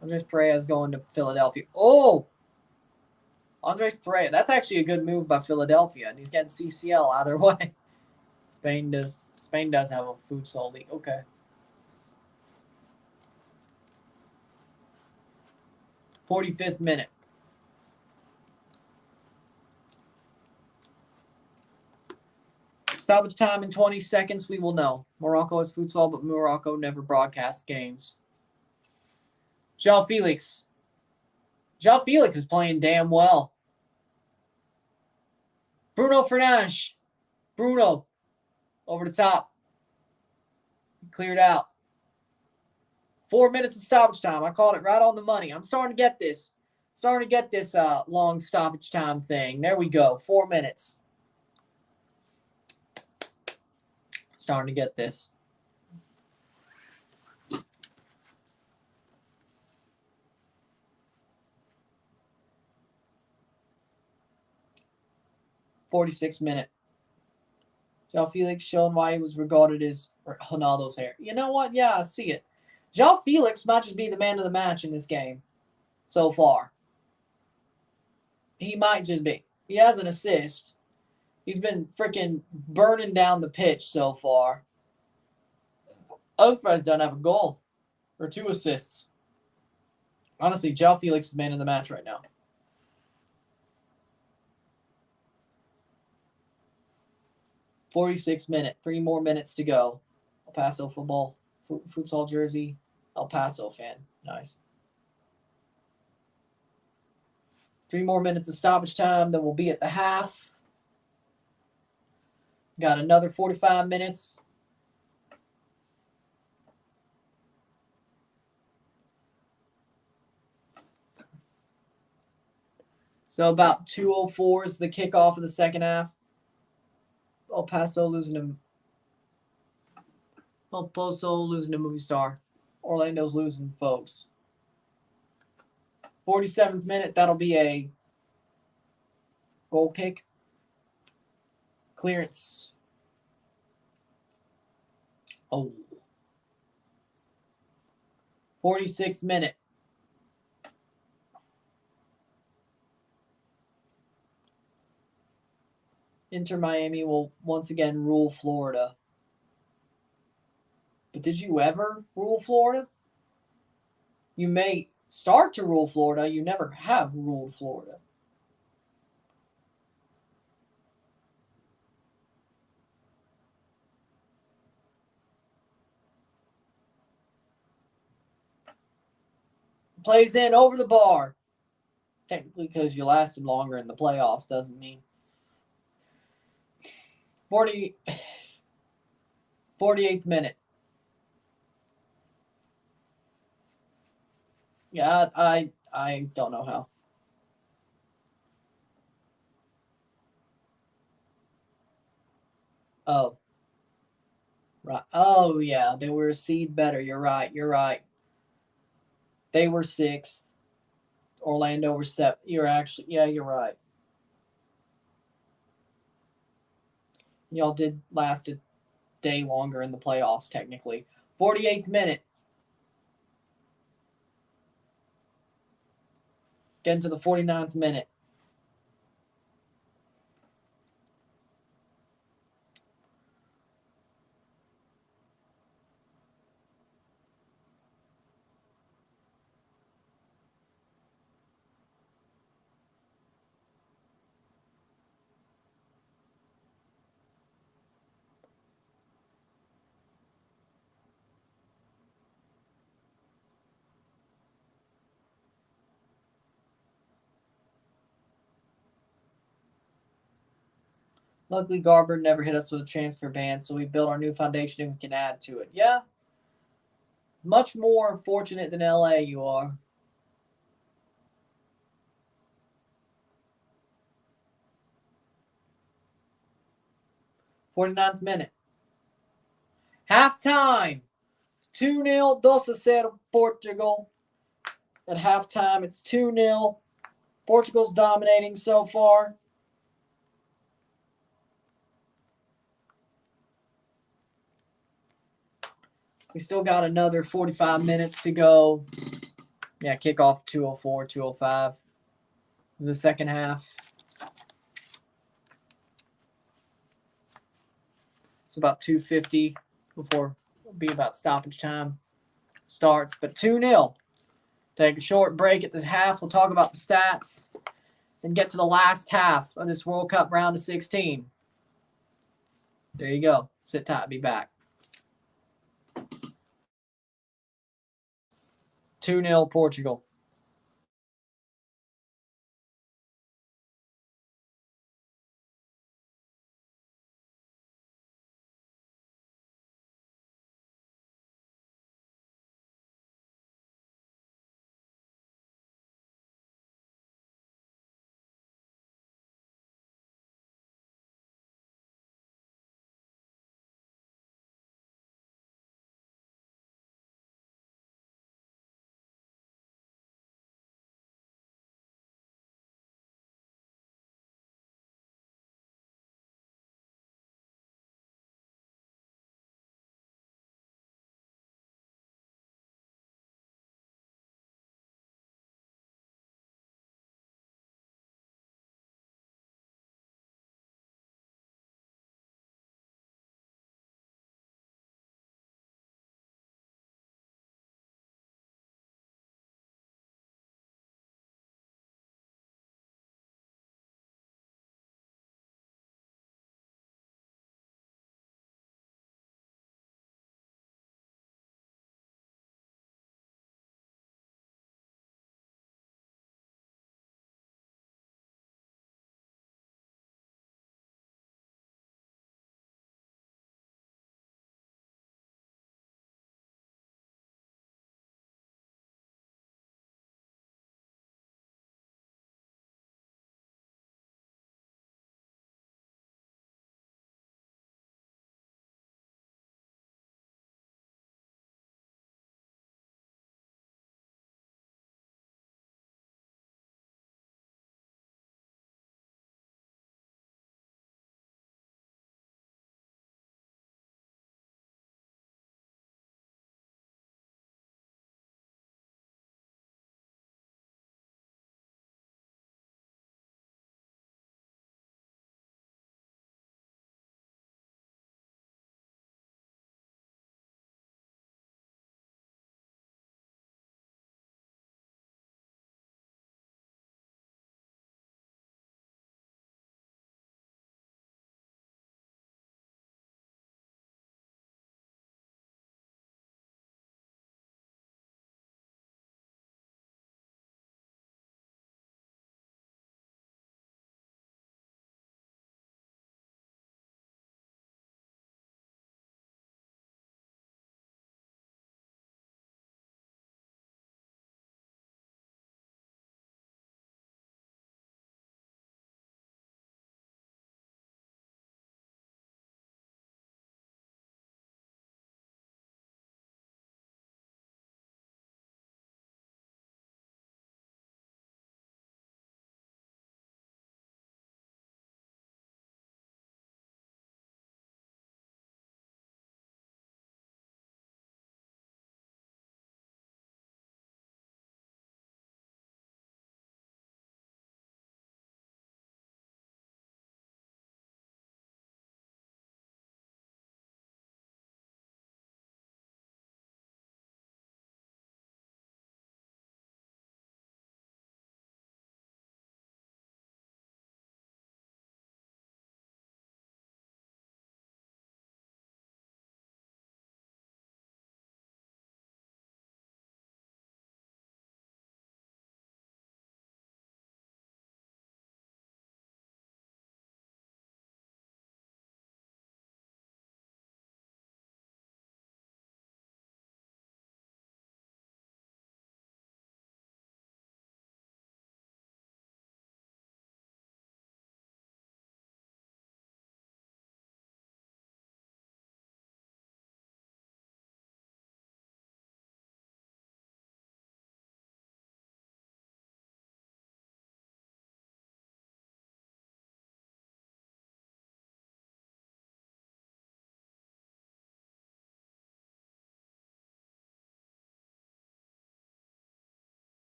Andres Pereira is going to Philadelphia. Oh! Andres Pereira. That's actually a good move by Philadelphia. And he's getting CCL either way. Spain does have a futsal league. Okay. "45th minute. Stoppage time in 20 seconds. We will know. Morocco has futsal, but Morocco never broadcasts games. João Felix. João Felix is playing damn well. Bruno Fernandes. Bruno. Over the top. Cleared out. 4 minutes of stoppage time. I called it right on the money. I'm starting to get this. Starting to get this long stoppage time thing. There we go. 4 minutes. Starting to get this. -46-minute. João Felix showing why he was regarded as Ronaldo's hair. You know what? Yeah, I see it. João Felix might just be the man of the match in this game so far. He might just be. He has an assist. He's been freaking burning down the pitch so far. Otherwise, doesn't have a goal or 2 assists. Honestly, João Felix is the man of the match right now. -46-minute. 3 more minutes to go. El Paso football, futsal jersey. El Paso fan. Nice. 3 more minutes of stoppage time. Then we'll be at the half. Got another 45 minutes. So about 2:04 is the kickoff of the second half. El Paso losing to Movistar. Orlando's losing, folks. 47th minute, that'll be a goal kick. Clearance. Oh. 46th minute. Inter Miami will once again rule Florida. But did you ever rule Florida? You may start to rule Florida. You never have ruled Florida. Plays in over the bar. Technically, because you lasted longer in the playoffs doesn't mean. 48th minute. Yeah, I don't know how. Oh. Right. Oh, yeah. They were a seed better. You're right. They were 6th. Orlando were 7th. You're right. Y'all did last a day longer in the playoffs, technically. 48th minute. Getting to the 49th minute. Luckily, Garber never hit us with a transfer ban, so we built our new foundation and we can add to it. Yeah. Much more fortunate than LA you are. '49th minute. Halftime. 2-0, 2-0 Portugal. At halftime, it's 2-0. Portugal's dominating so far. We still got another 45 minutes to go. Yeah, kickoff 2:04, 2:05 in the second half. It's about 2:50 before it'll be about stoppage time starts. But 2-0. Take a short break at the half. We'll talk about the stats and get to the last half of this World Cup round of 16. There you go. Sit tight. Be back. 2-0 Portugal.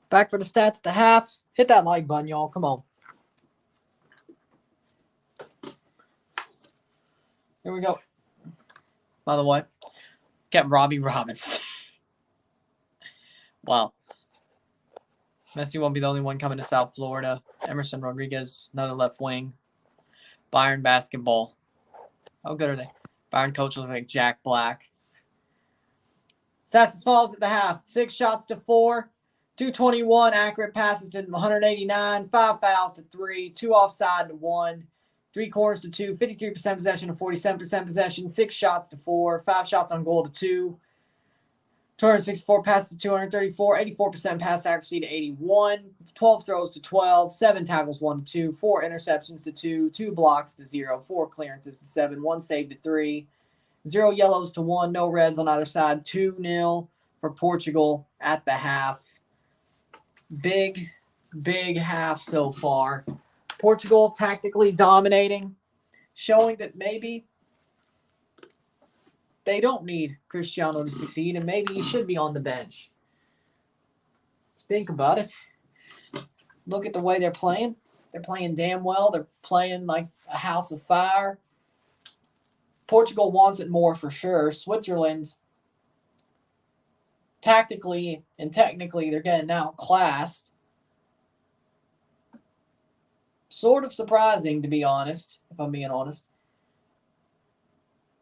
Back for the stats, the half. Hit that like button, y'all. Come on. Here we go. By the way, kept Robbie Robinson. Wow. Messi won't be the only one coming to South Florida. Emerson Rodriguez, another left wing. Bayern basketball. How good are they? Bayern coach looks like Jack Black. Sassus Falls at the half. 6 shots to 4. 221 accurate passes to 189. 5 fouls to 3. 2 offside to 1. 3 corners to 2. 53% possession to 47% possession. 6 shots to 4. 5 shots on goal to 2. 264 passes to 234. 84% pass accuracy to 81. 12 throws to 12. 7 tackles, 1 to 2. 4 interceptions to 2. 2 blocks to 0. 4 clearances to 7. 1 save to 3. 0 yellows to 1. No reds on either side. 2-0 for Portugal at the half. Big half so far. Portugal tactically dominating, showing that maybe they don't need Cristiano to succeed, and maybe he should be on the bench. Think about it. Look at the way they're playing. They're playing damn well. They're playing like a house of fire. Portugal wants it more for sure. Switzerland, tactically and technically, they're getting outclassed. Sort of surprising, to be honest, if I'm being honest.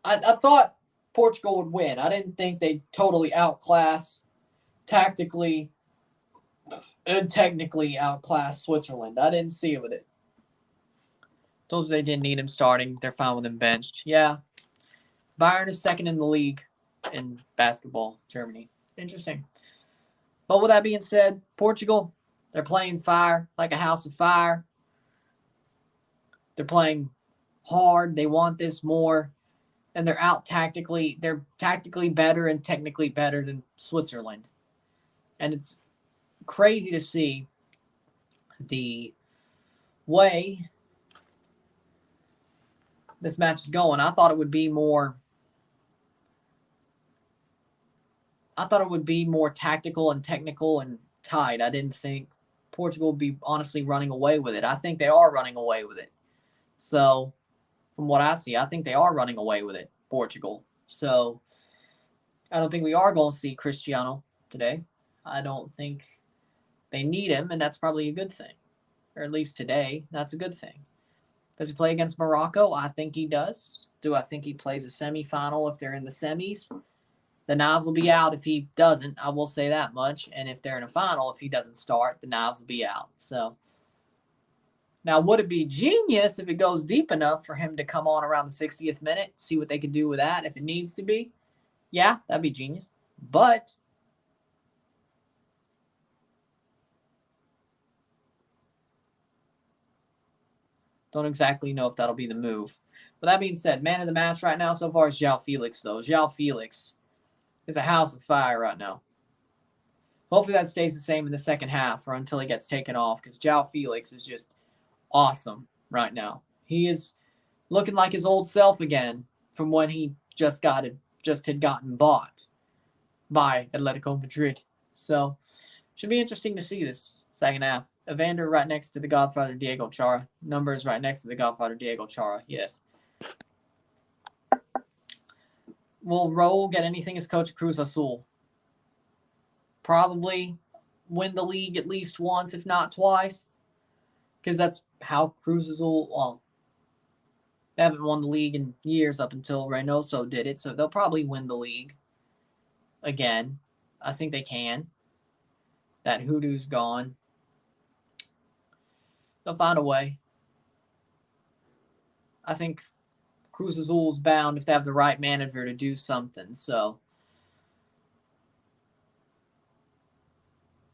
I thought Portugal would win. I didn't think they'd totally outclass tactically and technically outclass Switzerland. I didn't see it with it. Told you they didn't need him starting. They're fine with him benched. Yeah. Bayern is second in the league in basketball, Germany. Interesting. But with that being said, Portugal, they're playing fire, like a house of fire. They're playing hard. They want this more. And they're out tactically. They're tactically better and technically better than Switzerland. And it's crazy to see the way this match is going. I thought it would be more tactical and technical and tight. I didn't think Portugal would be honestly running away with it. I think they are running away with it. So, from what I see, I think they are running away with it, Portugal. So, I don't think we are going to see Cristiano today. I don't think they need him, and that's probably a good thing. Or at least today, that's a good thing. Does he play against Morocco? I think he does. Do I think he plays a semifinal if they're in the semis? The knives will be out if he doesn't. I will say that much. And if they're in a final, if he doesn't start, the knives will be out. So, now, would it be genius if it goes deep enough for him to come on around the 60th minute, see what they could do with that if it needs to be? Yeah, that'd be genius. But don't exactly know if that'll be the move. But that being said, man of the match right now so far is João Felix, though. João Felix is a house of fire right now. Hopefully that stays the same in the second half or until he gets taken off, because João Felix is just awesome right now. He is looking like his old self again from when he just had gotten bought by Atletico Madrid. So, should be interesting to see this second half. Evander right next to the Godfather Diego Chara. Numbers right next to the Godfather Diego Chara. Yes. Will Raul get anything as coach of Cruz Azul? Probably win the league at least once, if not twice. Because that's how Cruz Azul, well, they haven't won the league in years up until Reynoso did it, so they'll probably win the league again. I think they can. That hoodoo's gone. They'll find a way. I think Cruz Azul's bound if they have the right manager to do something, so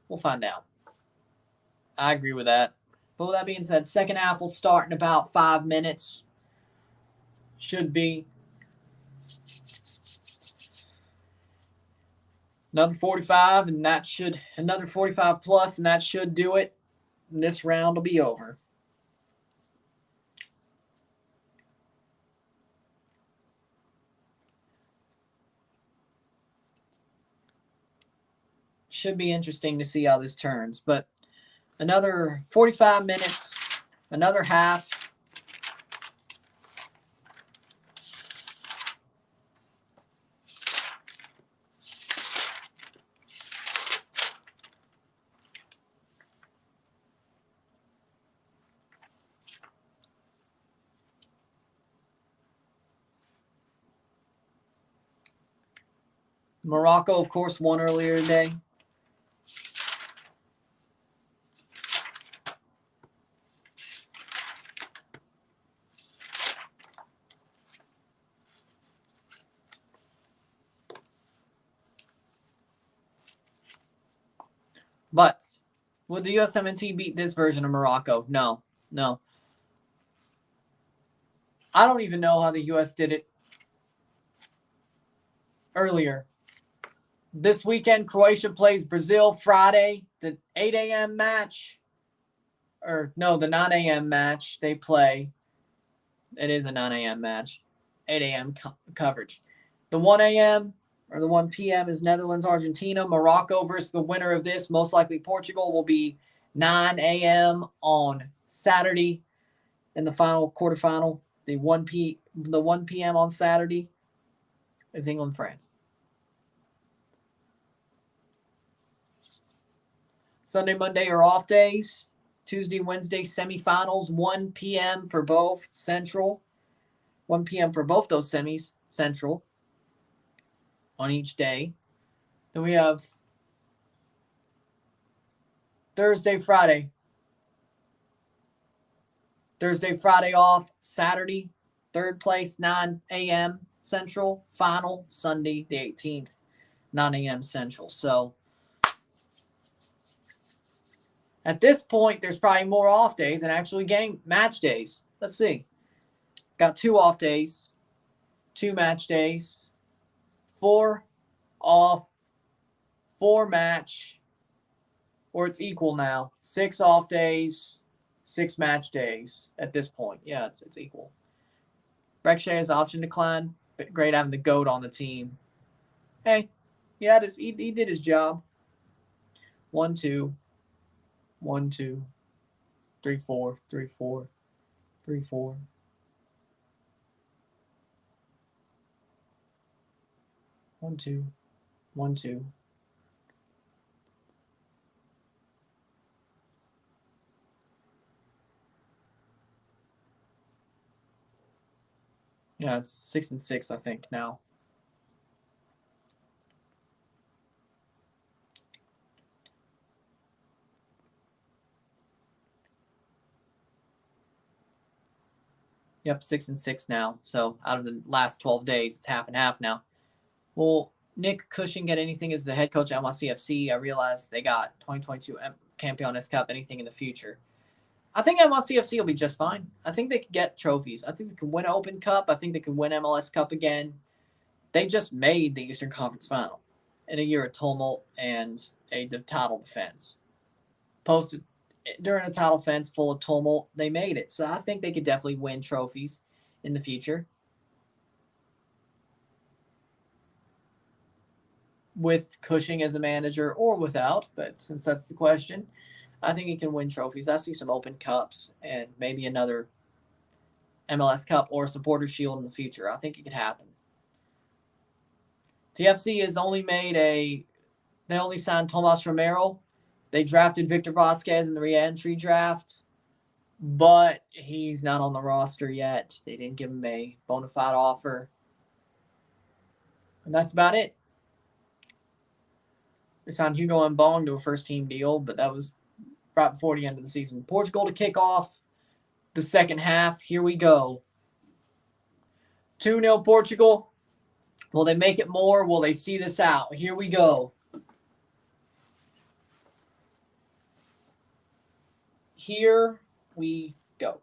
we'll find out. I agree with that. But with that being said, second half will start in about 5 minutes. Should be. Another 45, and that should, another 45 plus, and that should do it. And this round will be over. Should be interesting to see how this turns. But another 45 minutes, another half. Morocco, of course, won earlier today. But would the USMNT beat this version of Morocco? No. No. I don't even know how the US did it earlier. This weekend, Croatia plays Brazil Friday, the 8 a.m. match. Or, no, the 9 a.m. match they play. It is a 9 a.m. match. 8 a.m. coverage. The 1 a.m. or the 1 p.m. is Netherlands, Argentina. Morocco versus the winner of this, most likely Portugal, will be 9 a.m. on Saturday in the final quarterfinal. The 1 p.m. on Saturday is England, France. Sunday, Monday are off days. Tuesday, Wednesday, semifinals, 1 p.m. for both Central. 1 p.m. for both those semis, Central, on each day. Then we have Thursday, Friday. Thursday, Friday off. Saturday, third place, 9 a.m. Central. Final, Sunday, the 18th, 9 a.m. Central. So at this point, there's probably more off days than actually match days. Let's see. Got 2 off days, 2 match days, 4 off, 4 match, or it's equal now. 6 off days, 6 match days at this point. Yeah, it's equal. Rekshea has option decline. Great having the GOAT on the team. Hey, he did his job. 1, 2. 1, 2, 3, 4, 3, 4, 3, 4. One, two, 1, 2. Yeah, it's 6 and 6, I think, now. Yep, 6 and 6 now. So out of the last 12 days, it's half and half now. Will Nick Cushing get anything as the head coach at NYCFC? I realized they got 2022 Campeones Cup, anything in the future. I think NYCFC will be just fine. I think they could get trophies. I think they could win an Open Cup. I think they could win MLS Cup again. They just made the Eastern Conference Final in a year of tumult and a title defense. Posted during a title defense full of tumult, they made it. So I think they could definitely win trophies in the future. With Cushing as a manager or without, but since that's the question, I think he can win trophies. I see some Open Cups and maybe another MLS Cup or Supporter Shield in the future. I think it could happen. TFC has only they only signed Tomas Romero. They drafted Victor Vasquez in the re-entry draft, but he's not on the roster yet. They didn't give him a bona fide offer. And that's about it. They signed Hugo Mbong to a first-team deal, but that was right before the end of the season. Portugal to kick off the second half. Here we go. 2-0 Portugal. Will they make it more? Will they see this out? Here we go. Here we go.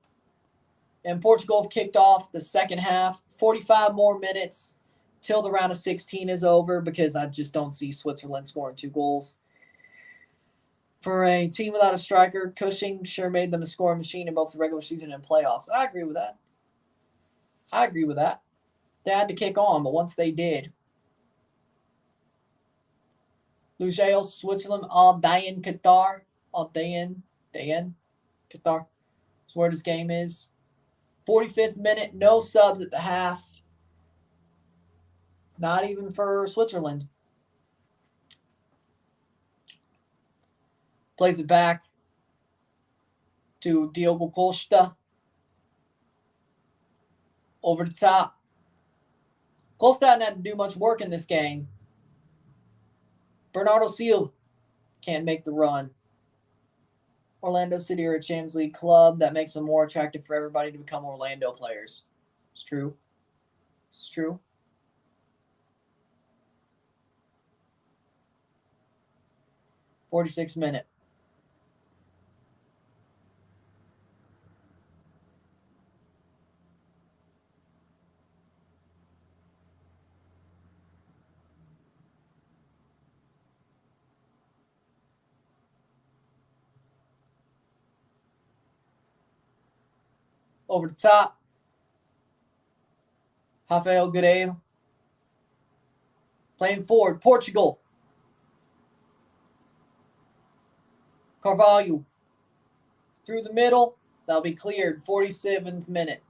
And Portugal have kicked off the second half. 45 more minutes till the round of 16 is over because I just don't see Switzerland scoring 2 goals. For a team without a striker, Cushing sure made them a scoring machine in both the regular season and playoffs. I agree with that. They had to kick on, but once they did. Lugeio, Switzerland, all day in Qatar. All day in Qatar. That's where this game is. 45th minute, no subs at the half. Not even for Switzerland. Plays it back to Diogo Costa. Over the top. Costa hadn't had to do much work in this game. Bernardo Silva can't make the run. Orlando City are a Champions League club. That makes them more attractive for everybody to become Orlando players. It's true. It's true. .46 minute. Over the top. Rafael Guerreiro. Playing forward. Portugal. Carvalho. Through the middle. That'll be cleared. 47th minute.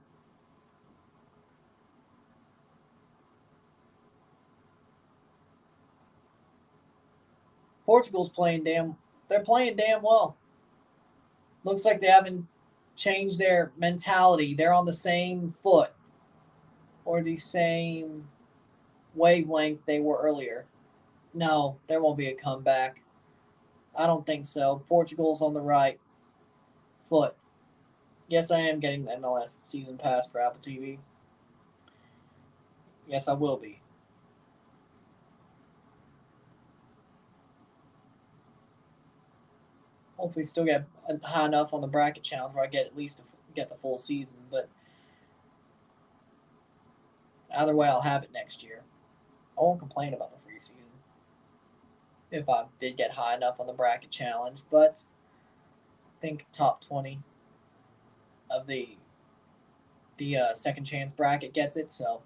Portugal's playing they're playing damn well. Looks like they haven't changed their mentality. They're on the same foot or the same wavelength they were earlier. No, there won't be a comeback. I don't think so. Portugal's on the right foot. Yes, I am getting the MLS season pass for Apple TV. Yes, I will be. Hopefully still get high enough on the bracket challenge where I get at least get the full season. But either way, I'll have it next year. I won't complain about the free season if I did get high enough on the bracket challenge. But I think top 20 of the second chance bracket gets it. So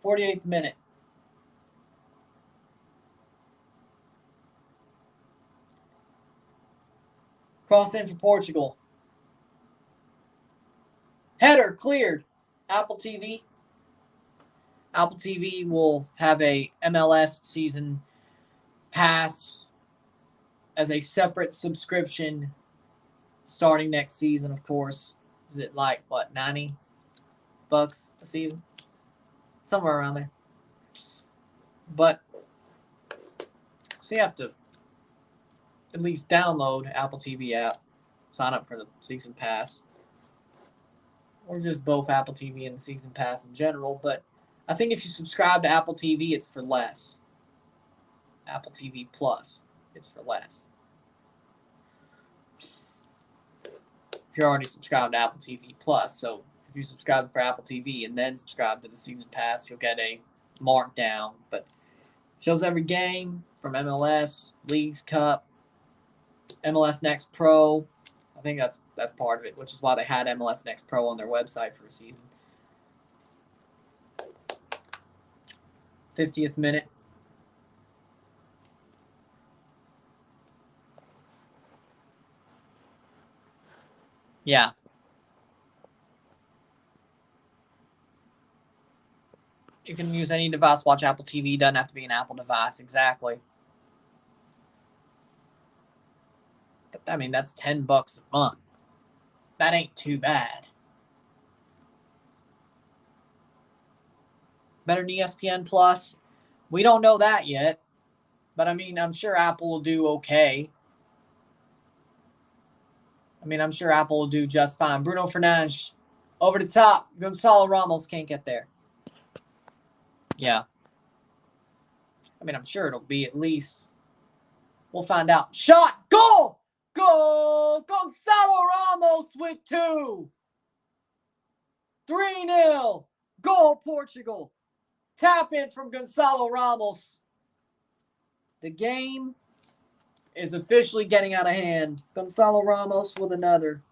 48th minute. Cross in for Portugal. Header cleared. Apple TV. Apple TV will have a MLS season pass as a separate subscription starting next season, of course. Is it like, what, $90 a season? Somewhere around there. But, so you have to at least download Apple TV app, sign up for the season pass, or just both Apple TV and the season pass in general. But I think if you subscribe to Apple TV, it's for less. Apple TV Plus, it's for less. If you're already subscribed to Apple TV Plus, so if you subscribe for Apple TV and then subscribe to the season pass, you'll get a markdown. But shows every game from MLS, Leagues Cup, MLS Next Pro. I think that's part of it, which is why they had MLS Next Pro on their website for a season. 50th minute. Yeah. You can use any device, watch Apple TV. Doesn't have to be an Apple device. Exactly. I mean, that's $10 a month. That ain't too bad. Better than ESPN Plus? We don't know that yet. But, I mean, I'm sure Apple will do okay. I mean, I'm sure Apple will do just fine. Bruno Fernandes, over the top. Gonzalo Ramos can't get there. Yeah. I mean, I'm sure it'll be at least. We'll find out. Shot! Goal! Goal! Gonzalo Ramos with 2. 3-0. Goal, Portugal. Tap in from Gonzalo Ramos. The game is officially getting out of hand. Gonzalo Ramos with another.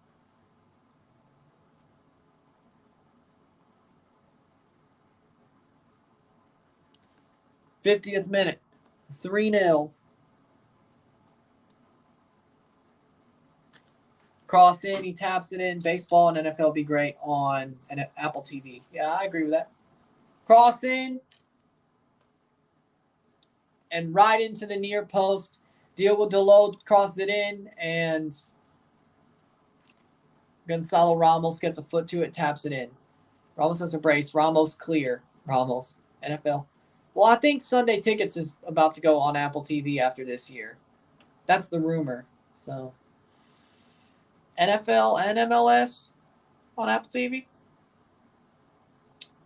'50th minute. 3-0. Cross in, he taps it in. Baseball and NFL be great on an Apple TV. Yeah, I agree with that. Cross in. And right into the near post. Deal with Deload, cross it in, and Gonzalo Ramos gets a foot to it, taps it in. Ramos has a brace. Ramos clear. Ramos. NFL. Well, I think Sunday Tickets is about to go on Apple TV after this year. That's the rumor. So, NFL and MLS on Apple TV.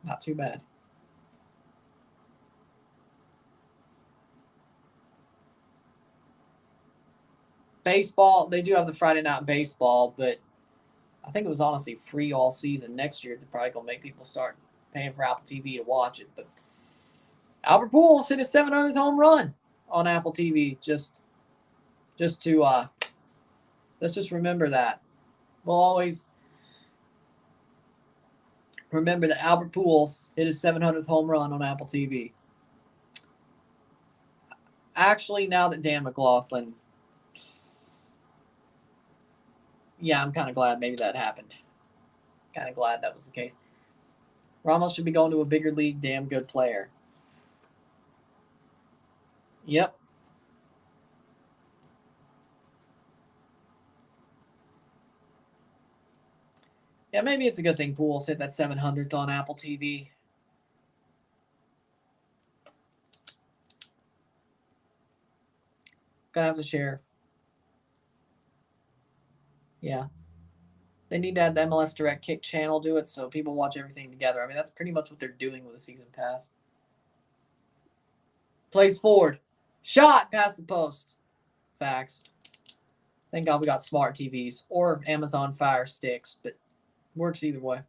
Not too bad. Baseball, they do have the Friday night baseball, but I think it was honestly free all season. Next year, they're probably going to make people start paying for Apple TV to watch it. But Albert Pujols hit his 700th home run on Apple TV. Just to let's just remember that. We'll always remember that Albert Pujols hit his 700th home run on Apple TV. Actually, now that Dan McLaughlin, yeah, I'm kind of glad maybe that happened. Kind of glad that was the case. Ramos should be going to a bigger league. Damn good player. Yep. Yeah, maybe it's a good thing Pujols hit that 700th on Apple TV. Gonna have to share. Yeah. They need to have the MLS Direct Kick channel do it so people watch everything together. I mean, that's pretty much what they're doing with the season pass. Plays forward. Shot past the post. Facts. Thank God we got smart TVs or Amazon Fire Sticks, but works either way.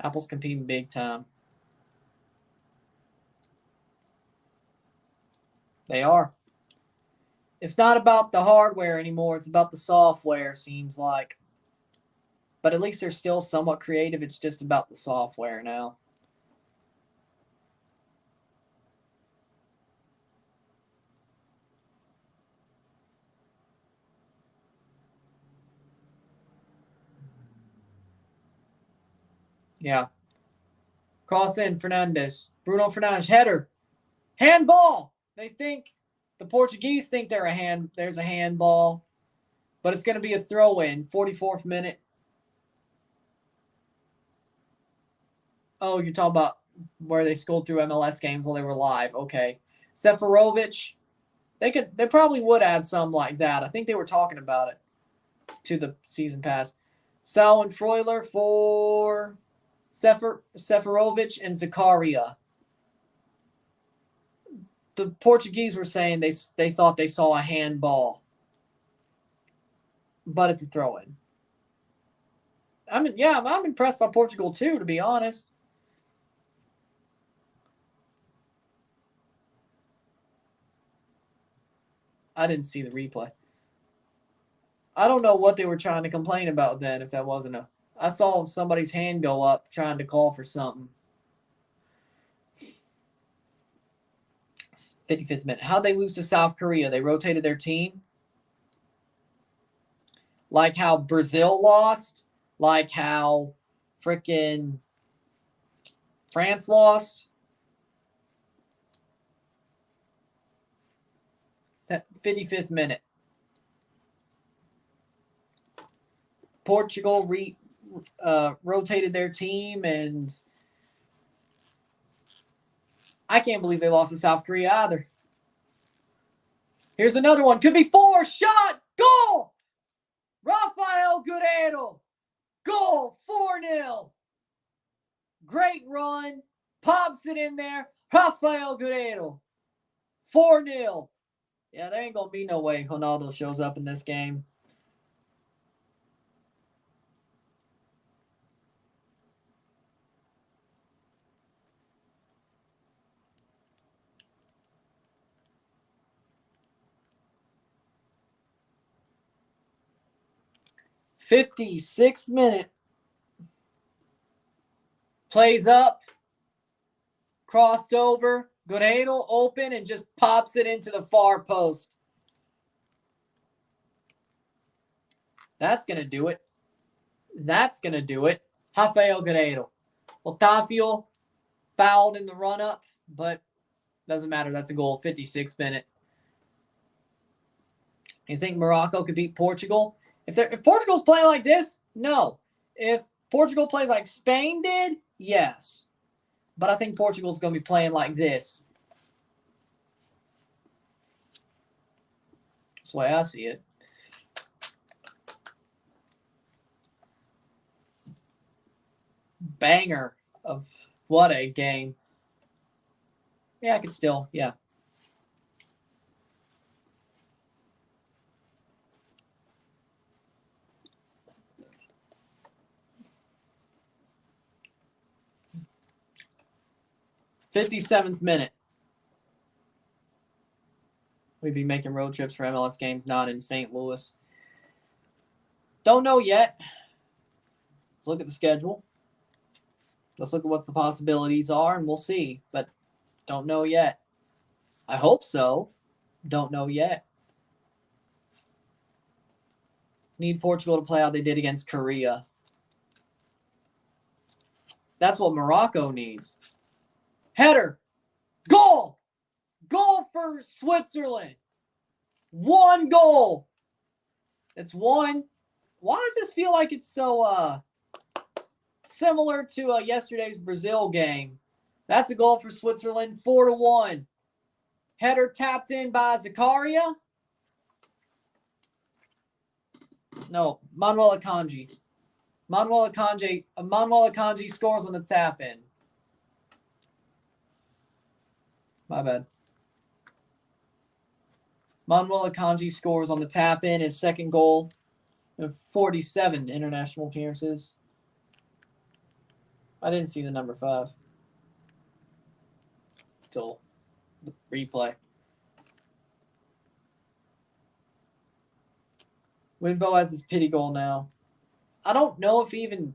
Apple's competing big time. They are. It's not about the hardware anymore. It's about the software, seems like. But at least they're still somewhat creative. It's just about the software now. Yeah. Cross in, Fernandez. Bruno Fernandes, header. Handball. They think, the Portuguese think there's a handball. But it's going to be a throw-in, 44th minute. Oh, you're talking about where they scored through MLS games while they were live. Okay. Seferovic, they probably would add some like that. I think they were talking about it to the season pass. Sal and Freuler for Seferovic and Zakaria. The Portuguese were saying they thought they saw a handball, but it's a throw-in. I'm impressed by Portugal too, to be honest. I didn't see the replay. I don't know what they were trying to complain about then if that wasn't a... I saw somebody's hand go up trying to call for something. 55th minute. How'd they lose to South Korea? They rotated their team? Like how Brazil lost? Like how frickin' France lost? 55th minute. Portugal rotated their team, and I can't believe they lost to South Korea either. Here's another one. Could be 4. Shot. Goal. Rafael Guerrero. Goal. 4-0. Great run. Pops it in there. Rafael Guerrero. 4-0. Yeah, there ain't going to be no way Ronaldo shows up in this game. '56th minute. Plays up. Crossed over. Guerrero open and just pops it into the far post. That's going to do it. That's going to do it. Rafael Guerrero. Otavio fouled in the run-up, but doesn't matter. That's a goal. 56th minute. You think Morocco could beat Portugal? If Portugal's playing like this, no. If Portugal plays like Spain did, yes. But I think Portugal's going to be playing like this. That's the way I see it. Banger of what a game. Yeah, I could still, yeah. '57th minute. We'd be making road trips for MLS games, not in St. Louis. Don't know yet. Let's look at the schedule. Let's look at what the possibilities are, and we'll see. But don't know yet. I hope so. Don't know yet. Need Portugal to play how they did against Korea. That's what Morocco needs. Header. Goal. Goal for Switzerland. 1 goal. It's 1. Why does this feel like it's so similar to yesterday's Brazil game? That's a goal for Switzerland. 4-1. Header tapped in by Zakaria. No, Manuel Akanji. Manuel Akanji scores on the tap in. My bad. Manuel Akanji scores on the tap in, his second goal of 47 international appearances. I didn't see the number 5 until the replay. Winvo has his pity goal now. I don't know if he even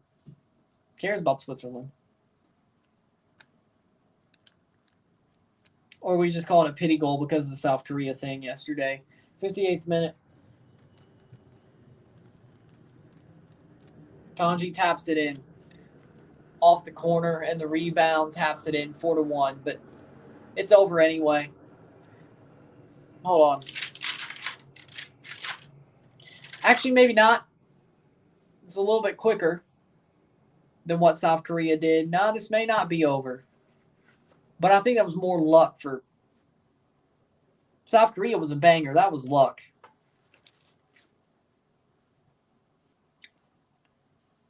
cares about Switzerland. Or we just call it a pity goal because of the South Korea thing yesterday. 58th minute. Kanji taps it in. Off the corner, and the rebound taps it in 4-1. But it's over anyway. Hold on. Actually, maybe not. It's a little bit quicker than what South Korea did. No, this may not be over. But I think that was more luck for South Korea. Was a banger. That was luck.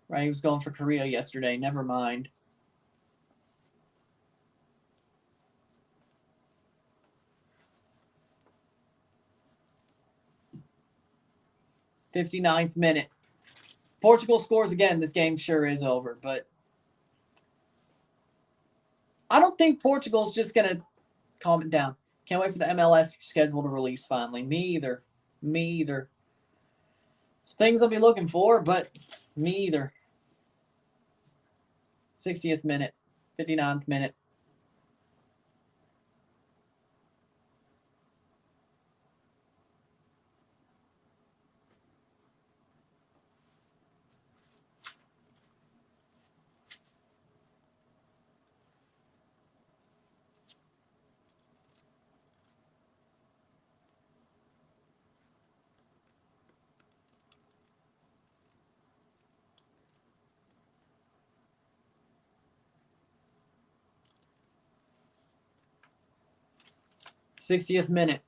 Right, he was going for Korea yesterday. Never mind. '59th minute. Portugal scores again. This game sure is over, but I don't think Portugal's just going to calm it down. Can't wait for the MLS schedule to release finally. Me either. Me either. Some things I'll be looking for, but me either. 60th minute. 59th minute. '60th minute.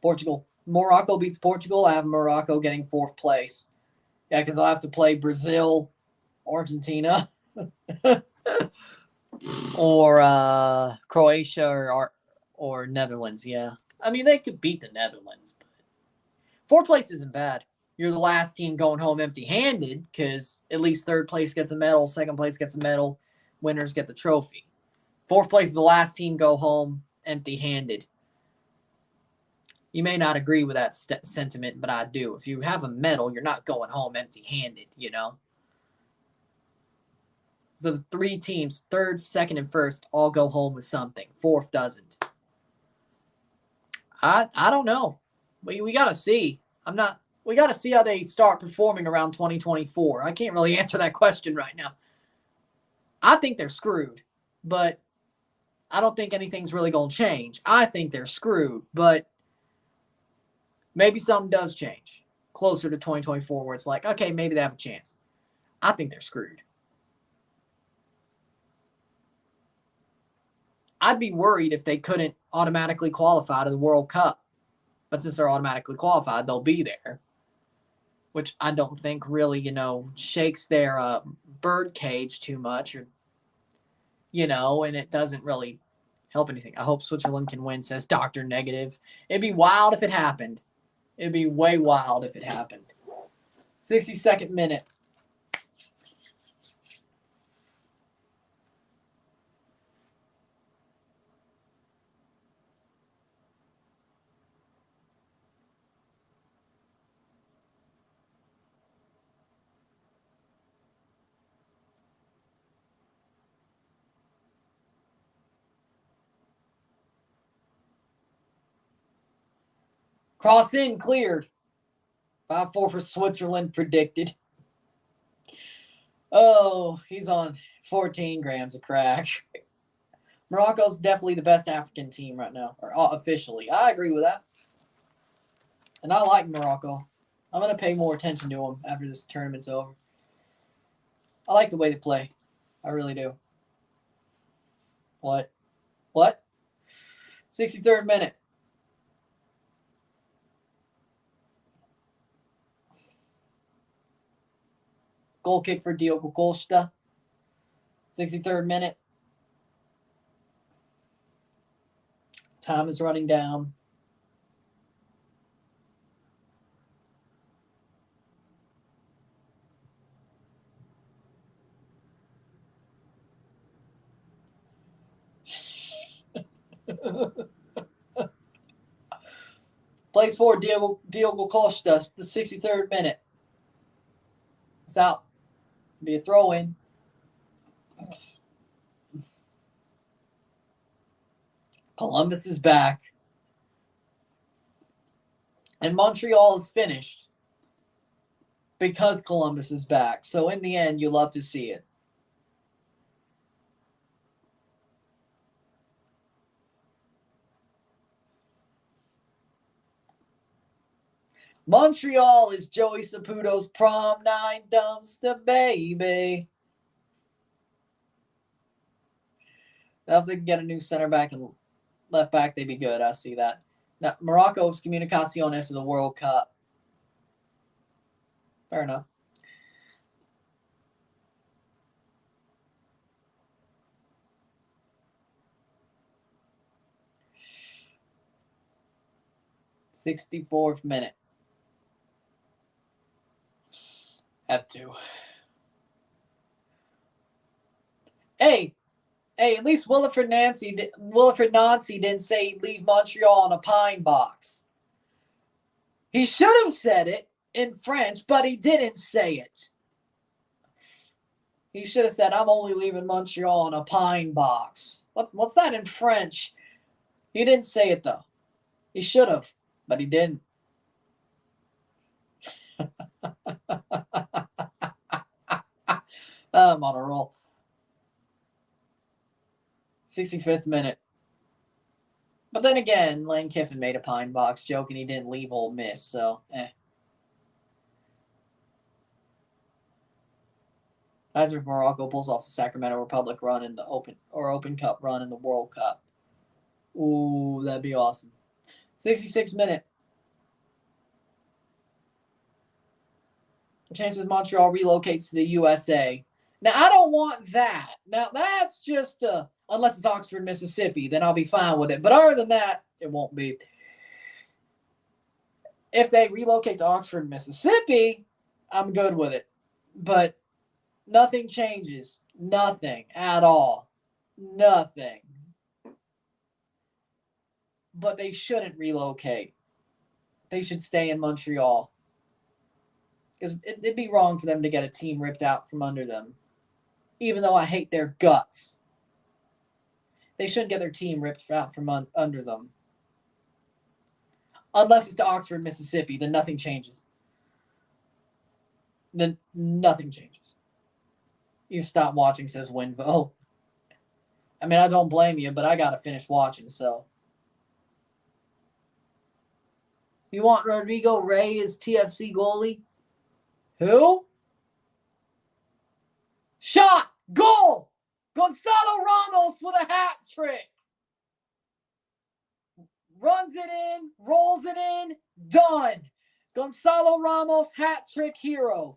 Portugal. Morocco beats Portugal. I have Morocco getting 4th place. Yeah, because I'll have to play Brazil, Argentina, or Croatia or Netherlands. Yeah. I mean, they could beat the Netherlands, but 4th place isn't bad. You're the last team going home empty-handed because at least 3rd place gets a medal, 2nd place gets a medal, winners get the trophy. 4th place is the last team go home empty-handed. You may not agree with that sentiment, but I do. If you have a medal, you're not going home empty-handed, you know? So the 3 teams, 3rd, 2nd, and 1st, all go home with something. 4th doesn't. I don't know. We got to see. I'm not we got to see how they start performing around 2024. I can't really answer that question right now. I think they're screwed, but I don't think anything's really going to change. I think they're screwed, but maybe something does change closer to 2024 where it's like, okay, maybe they have a chance. I think they're screwed. I'd be worried if they couldn't automatically qualify to the World Cup. But since they're automatically qualified, they'll be there. Which I don't think really, shakes their bird cage too much. Or, and it doesn't really help anything. I hope Switzerland can win, says Dr. Negative. It'd be wild if it happened. It'd be way wild if it happened. 62nd minute. Cross in, cleared. 5-4 for Switzerland predicted. Oh, he's on 14 grams of crack. Morocco's definitely the best African team right now, or officially. I agree with that. And I like Morocco. I'm going to pay more attention to them after this tournament's over. I like the way they play. I really do. What? 63rd minute. Goal kick for Diogo Costa. 63rd minute. Time is running down. Plays for Diogo Costa, the 63rd minute. It's out. Be a throw-in. Columbus is back. And Montreal is finished because Columbus is back. So in the end, you love to see it. Montreal is Joey Saputo's prom night dumpster baby. Now, if they can get a new center back and left back, they'd be good. I see that. Now, Morocco's Comunicaciones of the World Cup. Fair enough. '64th minute. Have to. Hey, at least Wilfried Nancy didn't say leave Montreal in a pine box. He should have said it in French, but he didn't say it. He should have said, I'm only leaving Montreal in a pine box. What's that in French? He didn't say it, though. He should have, but he didn't. I'm on a roll. 65th minute. But then again, Lane Kiffin made a pine box joke and he didn't leave Ole Miss, so Imagine if Morocco pulls off the Sacramento Republic run in the Open Cup run in the World Cup. Ooh, that'd be awesome. 66th minute. The chances Montreal relocates to the USA. Now, I don't want that. Now, that's just unless it's Oxford, Mississippi, then I'll be fine with it. But other than that, it won't be. If they relocate to Oxford, Mississippi, I'm good with it. But nothing changes. Nothing at all. Nothing. But they shouldn't relocate. They should stay in Montreal. Because it'd be wrong for them to get a team ripped out from under them. Even though I hate their guts. They shouldn't get their team ripped out from under them. Unless it's to Oxford, Mississippi, then nothing changes. then nothing changes. You stop watching, says Winvo. I mean, I don't blame you, but I got to finish watching, so. You want Rodrigo Ray as TFC goalie? Who? Shot! Goal! Gonzalo Ramos with a hat trick. Runs it in, rolls it in, done. Gonzalo Ramos, hat trick hero.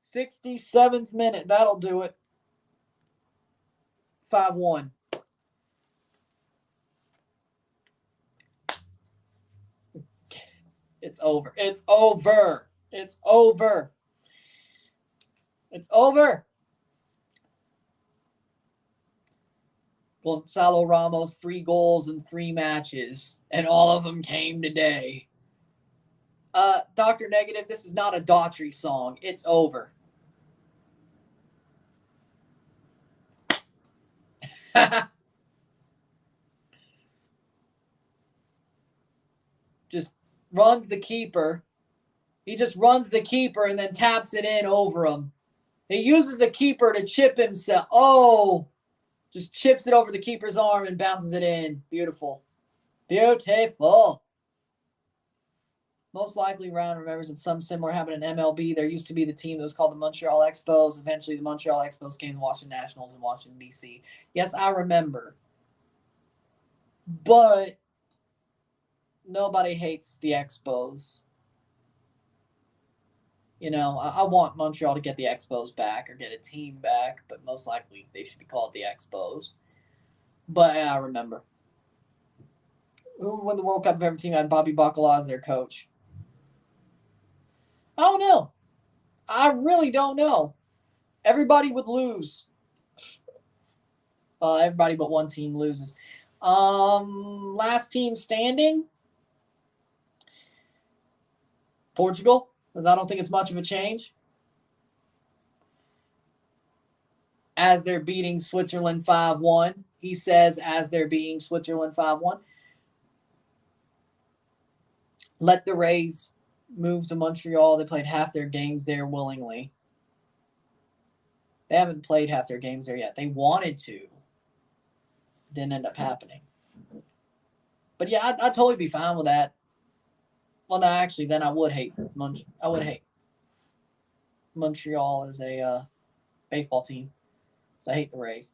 '67th minute. That'll do it. 5-1. It's over. It's over. It's over. It's over. Gonzalo Ramos, 3 goals in 3 matches, and all of them came today. Dr. Negative, this is not a Daughtry song. It's over. Just runs the keeper. He just runs the keeper and then taps it in over him. He uses the keeper to chip himself. Oh, just chips it over the keeper's arm and bounces it in. Beautiful. Beautiful. Most likely, Ryan remembers that some similar happened in MLB. There used to be the team that was called the Montreal Expos. Eventually, the Montreal Expos came to Washington Nationals in Washington, D.C. Yes, I remember. But nobody hates the Expos. You know, I want Montreal to get the Expos back or get a team back, but most likely they should be called the Expos. But I remember. Who would win the World Cup if every team had Bobby Bacala as their coach? I don't know. I really don't know. Everybody would lose. Everybody but one team loses. Last team standing. Portugal, because I don't think it's much of a change. As they're beating Switzerland 5-1. He says as they're beating Switzerland 5-1. Let the Rays move to Montreal. They played half their games there willingly. They haven't played half their games there yet. They wanted to. Didn't end up happening. But yeah, I'd totally be fine with that. Well, no, actually, then I would hate Montreal as a baseball team. So I hate the Rays.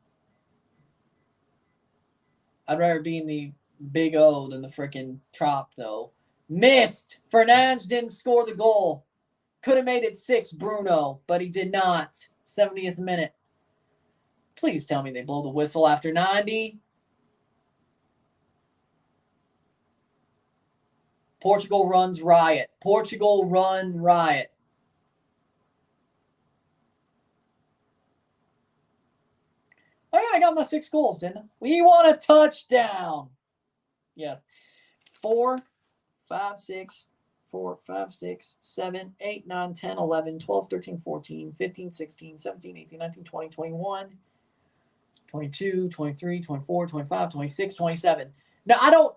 I'd rather be in the Big O than the frickin' Trop, though. Missed. Fernandes didn't score the goal. Could have made it 6, Bruno, but he did not. 70th minute. Please tell me they blow the whistle after 90. Portugal runs riot. Portugal run riot. Oh, yeah, I got my 6 goals, didn't I? We want a touchdown. Yes. 4, 5, 6, 4, 5, 6, 7, 8, 9, 10, 11, 12, 13, 14, 15, 16, 17, 18, 19, 20, 21, 22, 23, 24, 25, 26, 27. Now, I don't.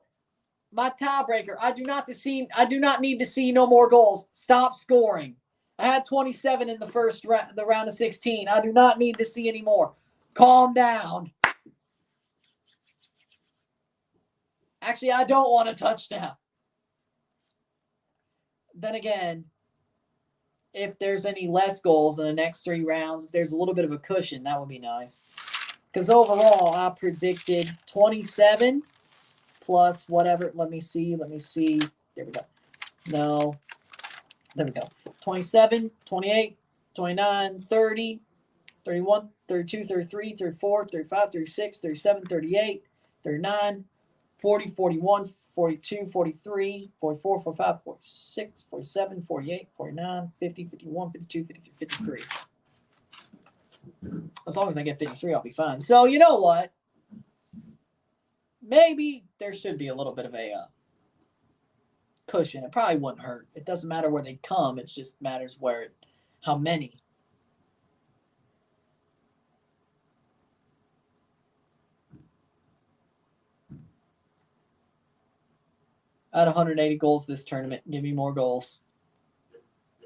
My tiebreaker, I do not need to see no more goals. Stop scoring. I had 27 in the first the round of 16. I do not need to see any more. Calm down. Actually, I don't want a touchdown. Then again, if there's any less goals in the next 3 rounds, if there's a little bit of a cushion, that would be nice. Because overall, I predicted 27 plus whatever. Let me see. There we go. No. There we go. 27, 28, 29, 30, 31, 32, 33, 34, 35, 36, 37, 38, 39, 40, 41, 42, 43, 44, 45, 46, 47, 48, 49, 50, 51, 52, 53, 53. As long as I get 53, I'll be fine. So, you know what? Maybe there should be a little bit of a cushion. It probably wouldn't hurt. It doesn't matter where they come. It just matters how many. I had 180 goals this tournament. Give me more goals.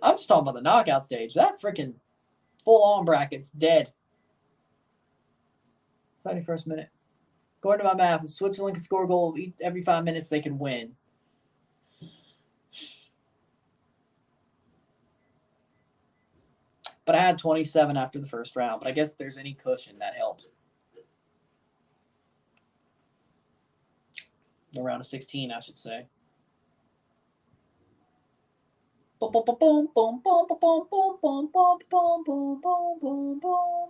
I'm just talking about the knockout stage. That freaking full-on bracket's dead. 71st minute. According to my math, if Switzerland can score a goal every 5 minutes, they can win. But I had 27 after the first round. But I guess if there's any cushion, that helps. The round of 16, I should say. Boom, boom, boom, boom, boom, boom, boom, boom, boom, boom, boom, boom, boom, boom, boom.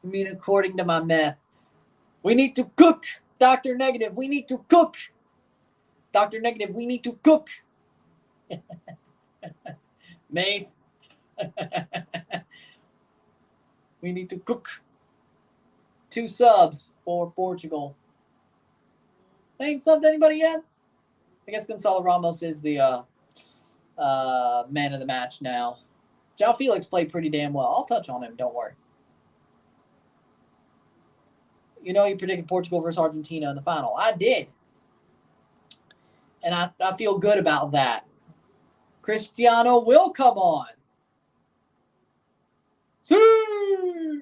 I mean, according to my math, we need to cook. Dr. Negative, we need to cook. Dr. Negative, we need to cook. Math. We need to cook. 2 subs for Portugal. They ain't subbed anybody yet? I guess Gonzalo Ramos is the man of the match now. João Felix played pretty damn well. I'll touch on him, don't worry. You know you predicted Portugal versus Argentina in the final. I did. And I feel good about that. Cristiano will come on. See!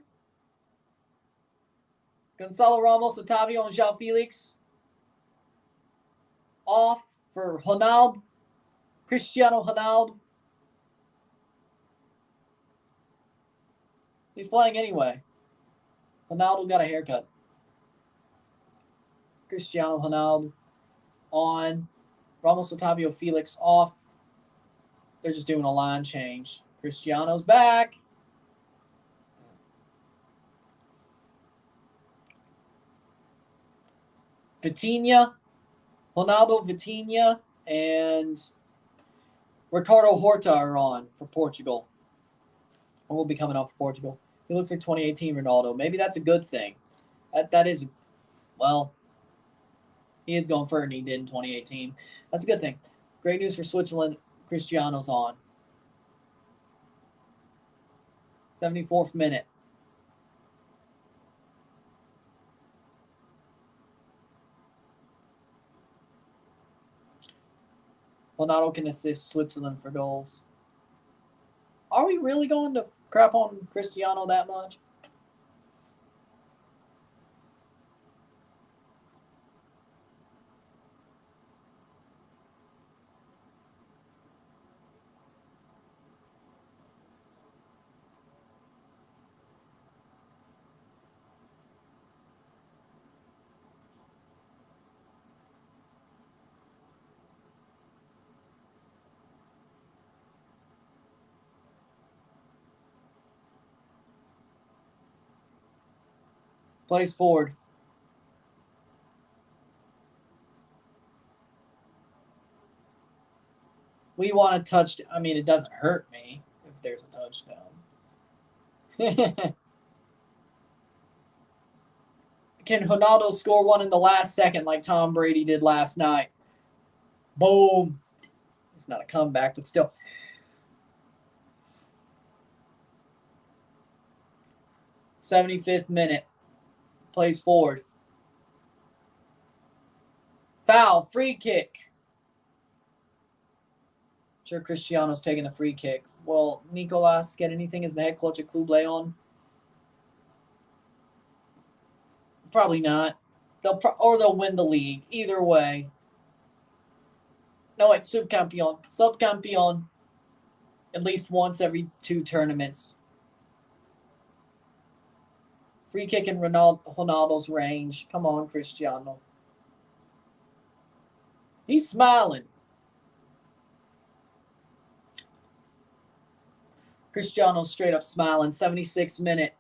Gonzalo Ramos, Otavio, and João Felix off for Ronaldo. Cristiano Ronaldo. He's playing anyway. Ronaldo got a haircut. Cristiano Ronaldo on. Ramos, Otavio, Felix off. They're just doing a line change. Cristiano's back. Vitinha, Ronaldo, Vitinha, and Ricardo Horta are on for Portugal. Or will be coming off for Portugal. He looks like 2018 Ronaldo. Maybe that's a good thing. That is, well, he is going further than he did in 2018. That's a good thing. Great news for Switzerland. Cristiano's on. 74th minute. Ronaldo can assist Switzerland for goals. Are we really going to crap on Cristiano that much? Plays forward. We want a touchdown. I mean, it doesn't hurt me if there's a touchdown. Can Ronaldo score one in the last second like Tom Brady did last night? Boom. It's not a comeback, but still. 75th minute. Plays forward. Foul. Free kick. Sure, Cristiano's taking the free kick. Will Nicolas get anything as the head coach at Club Leon? Probably not. They'll win the league. Either way. No, it's subcampeon. Subcampeon. At least once every 2 tournaments. Free kick in Ronaldo's range. Come on, Cristiano. He's smiling. Cristiano straight up smiling. 76th minute.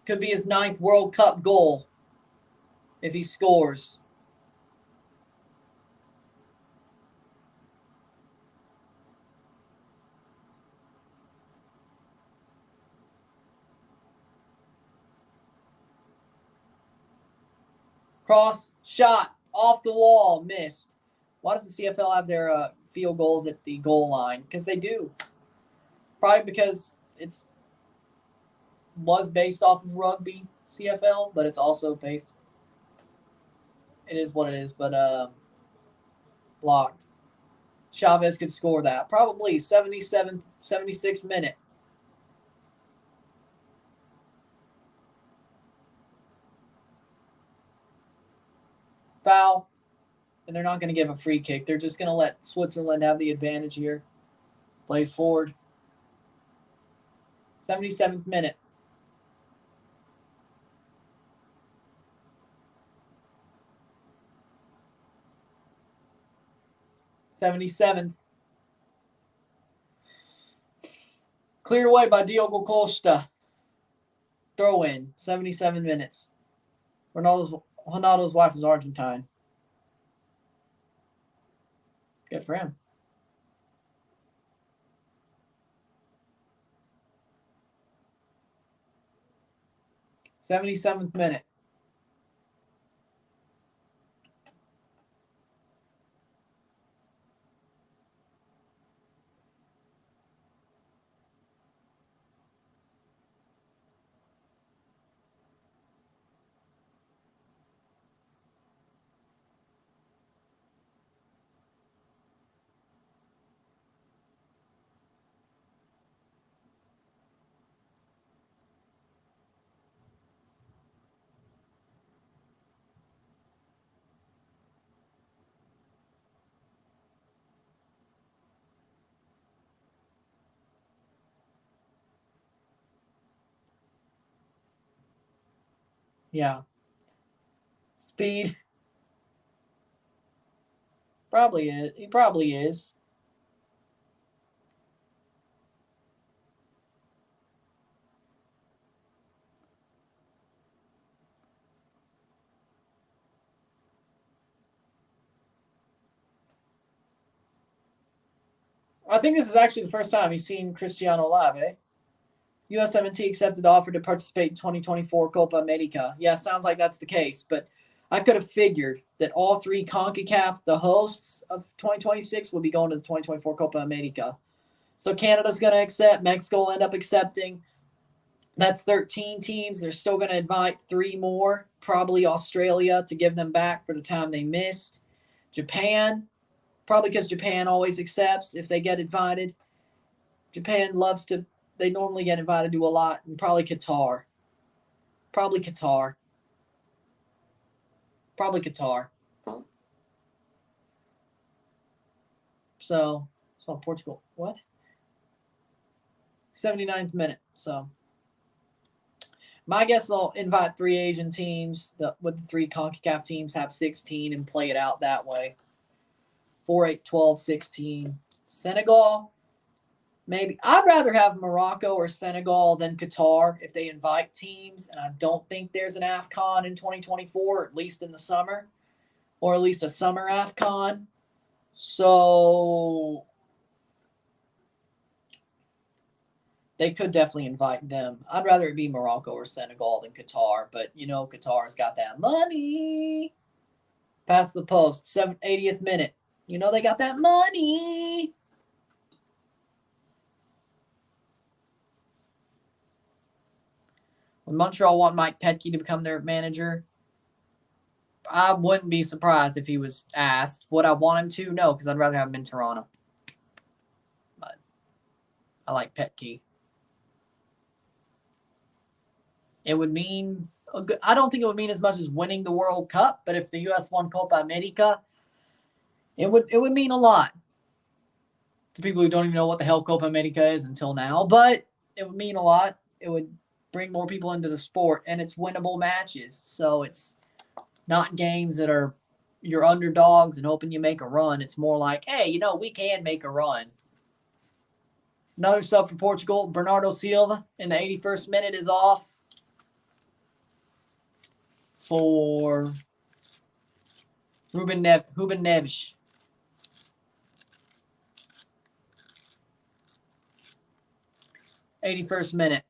Could be his 9th World Cup goal if he scores. Cross, shot, off the wall, missed. Why does the CFL have their field goals at the goal line? Because they do. Probably because was based off of rugby CFL, but it's also based. It is what it is, but blocked. Chavez could score that. Probably 76th minute. Foul. And they're not going to give a free kick. They're just going to let Switzerland have the advantage here. Plays forward. 77th minute. 77th. Cleared away by Diogo Costa. Throw in. 77 minutes. Ronaldo's wife is Argentine. Good for him. '77th minute. Yeah. Speed. Probably is. He probably is. I think this is actually the first time he's seen Cristiano live, eh? US-17 accepted the offer to participate in 2024 Copa America. Yeah, sounds like that's the case, but I could have figured that all three CONCACAF, the hosts of 2026, will be going to the 2024 Copa America. So Canada's going to accept. Mexico will end up accepting. That's 13 teams. They're still going to invite 3 more, probably Australia, to give them back for the time they missed. Japan, probably because Japan always accepts if they get invited. Japan loves to, they normally get invited to a lot, and probably Qatar. Probably Qatar. Probably Qatar. So Portugal. What? 79th minute. So my guess they'll invite 3 Asian teams. With the 3 CONCACAF teams have 16 and play it out that way. 4, 8, 12, 16. Senegal, maybe. I'd rather have Morocco or Senegal than Qatar if they invite teams. And I don't think there's an AFCON in 2024, at least in the summer. Or at least a summer AFCON. So they could definitely invite them. I'd rather it be Morocco or Senegal than Qatar. But, Qatar's got that money. Past the post. 80th minute. They got that money. When Montreal want Mike Petke to become their manager, I wouldn't be surprised if he was asked. Would I want him to? No, because I'd rather have him in Toronto. But I like Petke. It would mean, I don't think it would mean as much as winning the World Cup, but if the U.S. won Copa America, it would mean a lot to people who don't even know what the hell Copa America is until now. But it would mean a lot. It would bring more people into the sport, and it's winnable matches. So it's not games that are you're underdogs and hoping you make a run. It's more like, hey, we can make a run. Another sub for Portugal, Bernardo Silva in the 81st minute is off for Ruben Neves. '81st minute.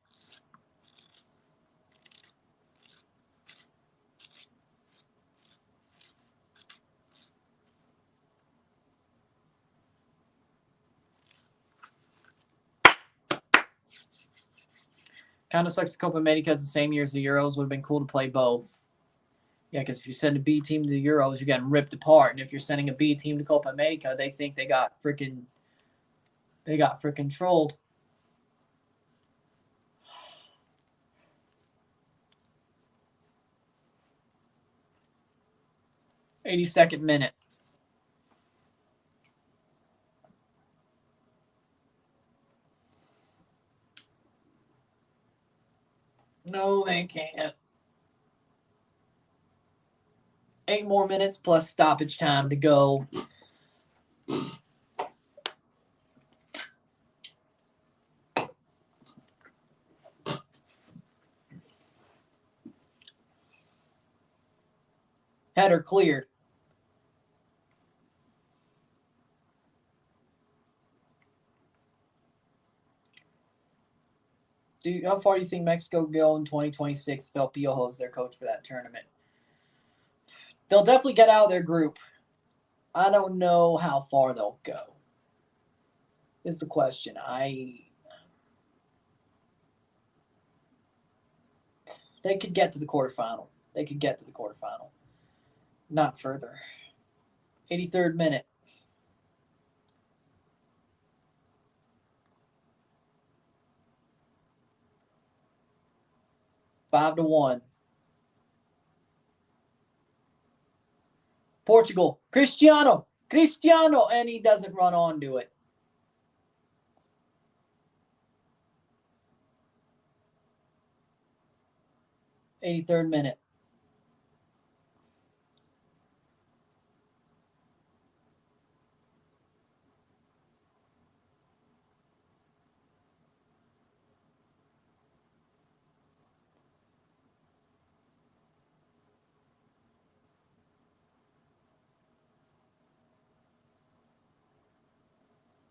Kind of sucks the Copa America is the same year as the Euros. Would have been cool to play both. Yeah, because if you send a B team to the Euros, you're getting ripped apart. And if you're sending a B team to Copa America, they think they got freaking trolled. '82nd minute. No, they can't. 8 more minutes plus stoppage time to go. Header cleared. How far do you think Mexico will go in 2026 if El Piojo is their coach for that tournament? They'll definitely get out of their group. I don't know how far they'll go, is the question. They could get to the quarterfinal. Not further. 83rd minute. Five to 1. Portugal. Cristiano, and he doesn't run on to it. '83rd minute.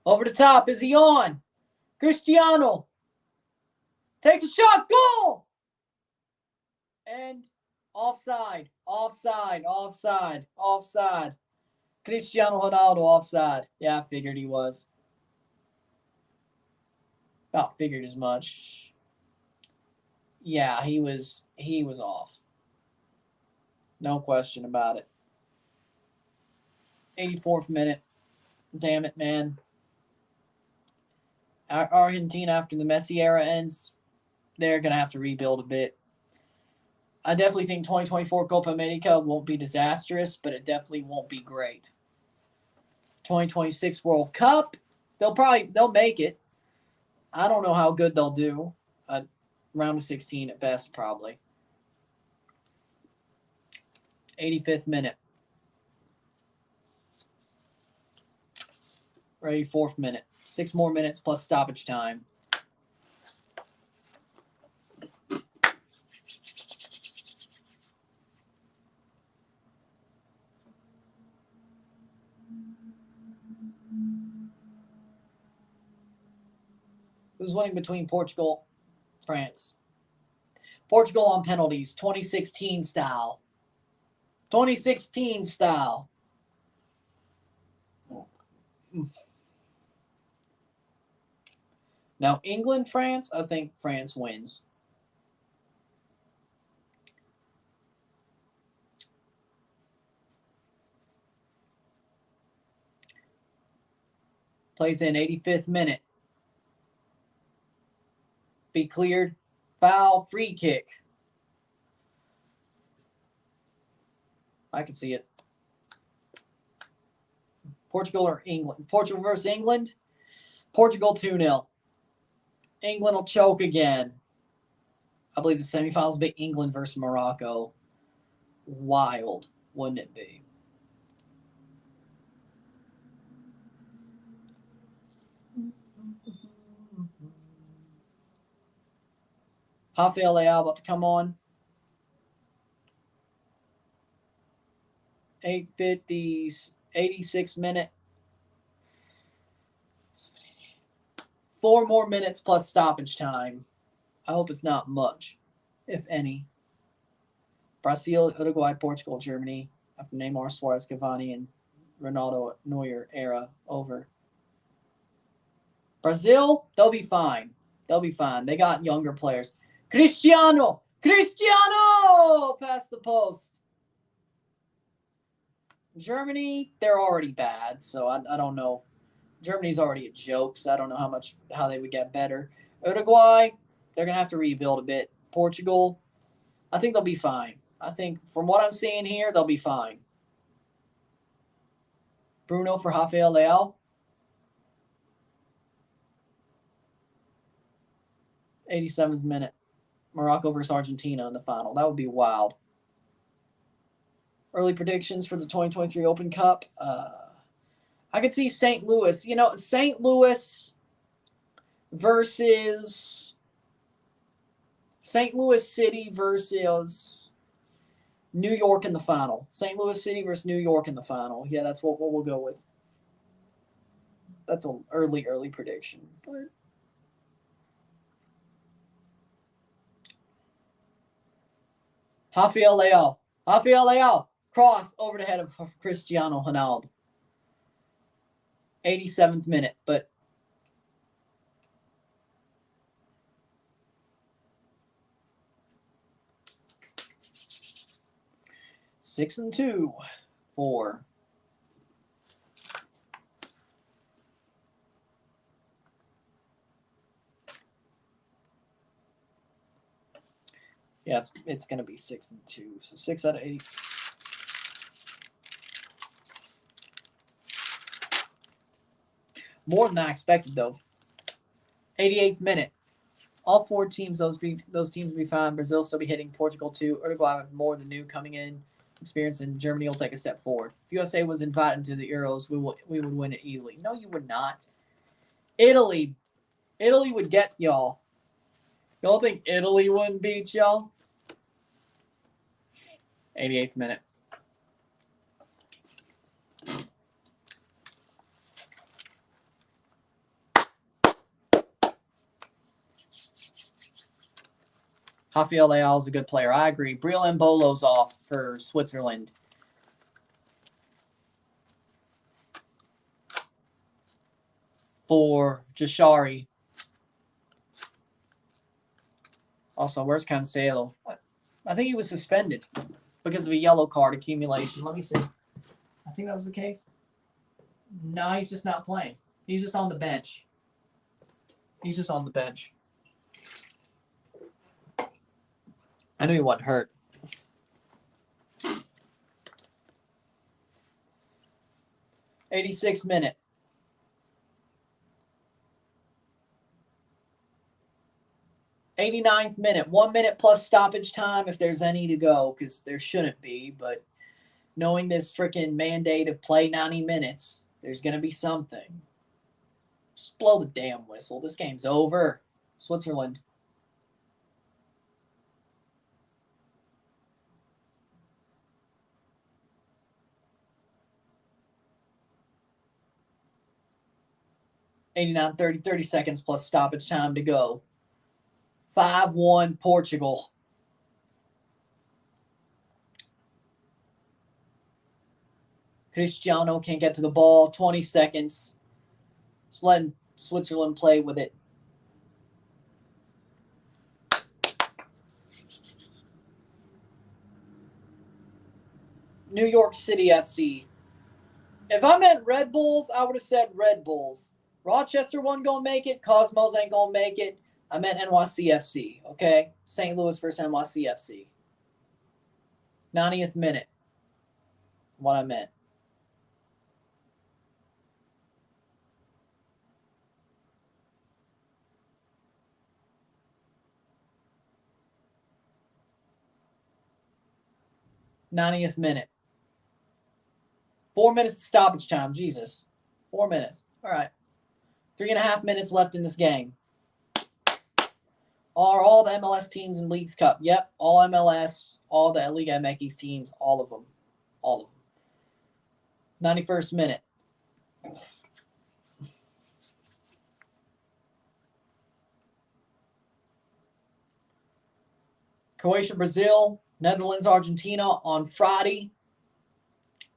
Over the top. Is he on? Cristiano takes a shot. Goal! And offside. Cristiano Ronaldo offside. Yeah, I figured he was. About figured as much. Yeah, he was off. No question about it. 84th minute. Damn it, man. Argentina, after the Messi era ends, they're going to have to rebuild a bit. I definitely think 2024 Copa America won't be disastrous, but it definitely won't be great. 2026 World Cup, they'll make it. I don't know how good they'll do. Round of 16 at best, probably. 85th minute. Or 84th minute. 6 more minutes plus stoppage time. Who's winning between Portugal, France? Portugal on penalties, 2016 style. 2016 style. Now, England, France, I think France wins. Plays in 85th minute. Be cleared. Foul, free kick. I can see it. Portugal or England? Portugal versus England. Portugal 2-0. England will choke again. I believe the semifinals will be England versus Morocco. Wild, wouldn't it be? Rafael Leao about to come on. 8:50, 86 minute. 4 more minutes plus stoppage time. I hope it's not much, if any. Brazil, Uruguay, Portugal, Germany. After Neymar, Suarez, Cavani, and Ronaldo Neuer era over. Brazil, they'll be fine. They got younger players. Cristiano! Cristiano! Past the post. Germany, they're already bad, so I don't know. Germany's already a joke, so I don't know how they would get better. Uruguay, they're going to have to rebuild a bit. Portugal, I think they'll be fine. I think from what I'm seeing here, they'll be fine. Bruno for Rafael Leao. 87th minute. Morocco versus Argentina in the final. That would be wild. Early predictions for the 2023 Open Cup. I could see St. Louis. You know, St. Louis versus St. Louis City versus New York in the final. St. Louis City versus New York in the final. Yeah, that's what we'll go with. That's an early prediction. But Rafael Leao. Cross over the head of Cristiano Ronaldo. 87th minute, but six and 2 for yeah, it's gonna be 6 and 2, so 6 out of 8. More than I expected, though. 88th minute. All 4 teams, those teams will be fine. Brazil still be hitting. Portugal too. Uruguay have more than new coming in experience, and Germany will take a step forward. If USA was invited to the Euros, we would win it easily. No, you would not. Italy would get y'all. Y'all think Italy wouldn't beat y'all? 88th minute. Rafael Leao is a good player. I agree. Briel Mbolo's off for Switzerland. For Jashari. Also, where's Cancelo? I think he was suspended because of a yellow card accumulation. Let me see. I think that was the case. No, he's just not playing. He's just on the bench. He's just on the bench. I knew he wasn't hurt. '86th minute. 89th minute. 1 minute plus stoppage time if there's any to go, because there shouldn't be. But knowing this freaking mandate of play 90 minutes, there's going to be something. Just blow the damn whistle. This game's over. Switzerland. '89, 30 seconds plus stoppage time to go. 5-1 Portugal. Cristiano can't get to the ball. 20 seconds. Just letting Switzerland play with it. New York City FC. If I meant Red Bulls, I would have said Red Bulls. Rochester wasn't going to make it. Cosmos ain't going to make it. I meant NYCFC, okay? St. Louis versus NYCFC. 90th minute. What I meant. '90th minute. 4 minutes of stoppage time. Jesus. 4 minutes. All right. 3.5 minutes left in this game. Are all the MLS teams in Leagues Cup? Yep. All MLS, all the Liga MX teams, all of them. All of them. 91st minute. Croatia, Brazil, Netherlands, Argentina on Friday.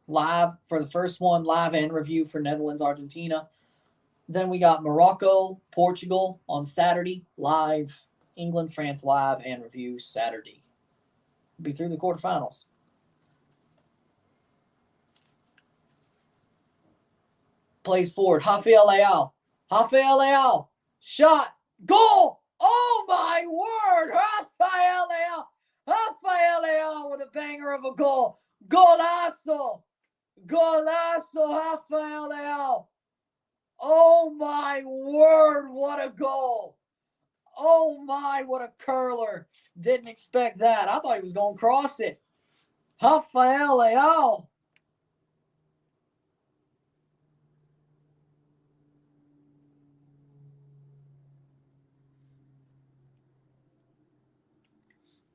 Live for the first one, live and review for Netherlands, Argentina. Then we got Morocco, Portugal on Saturday, live. England, France live and review Saturday. We'll be through the quarterfinals. Plays forward. Rafael Leao. Shot. Goal. Oh, my word. Rafael Leao with a banger of a goal. Golazo. Rafael Leao. Oh, my word. What a goal. Oh, my, what a curler. Didn't expect that. I thought he was going to cross it. Rafael Leao.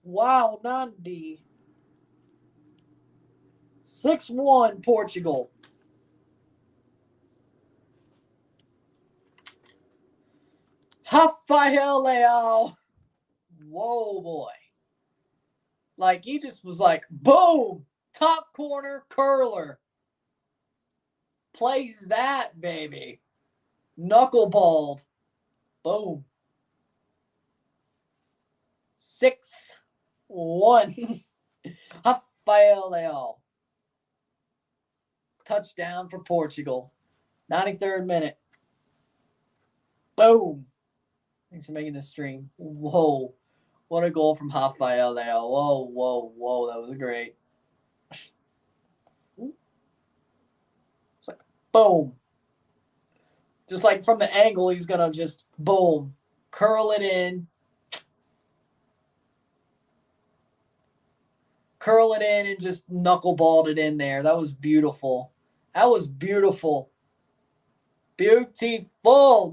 Wow, Nandi. 6-1 Portugal. Rafael Leao. Whoa, boy. Like, he just was like, boom, top corner curler. Plays that, baby. Knuckleballed. Boom. 6-1. Rafael Leao. Touchdown for Portugal. 93rd minute. Boom. Thanks for making this stream. Whoa. What a goal from Rafael Leao. Whoa. That was great. It's like, boom. Just like from the angle, he's going to just, boom, curl it in. Curl it in and just knuckleballed it in there. That was beautiful. Beautiful,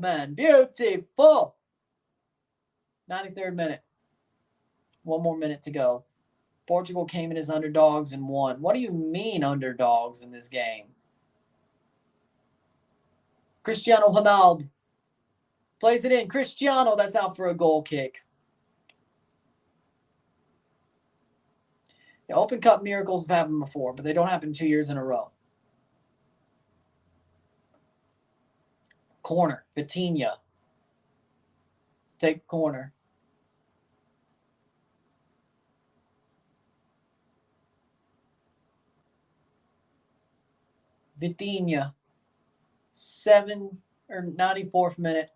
man. Beautiful. 93rd minute. One more minute to go. Portugal came in as underdogs and won. What do you mean underdogs in this game? Cristiano Ronaldo plays it in. Cristiano, that's out for a goal kick. The Open Cup miracles have happened before, but they don't happen 2 years in a row. Corner. Vitinha. Take the corner. Vitinha. 94th minute.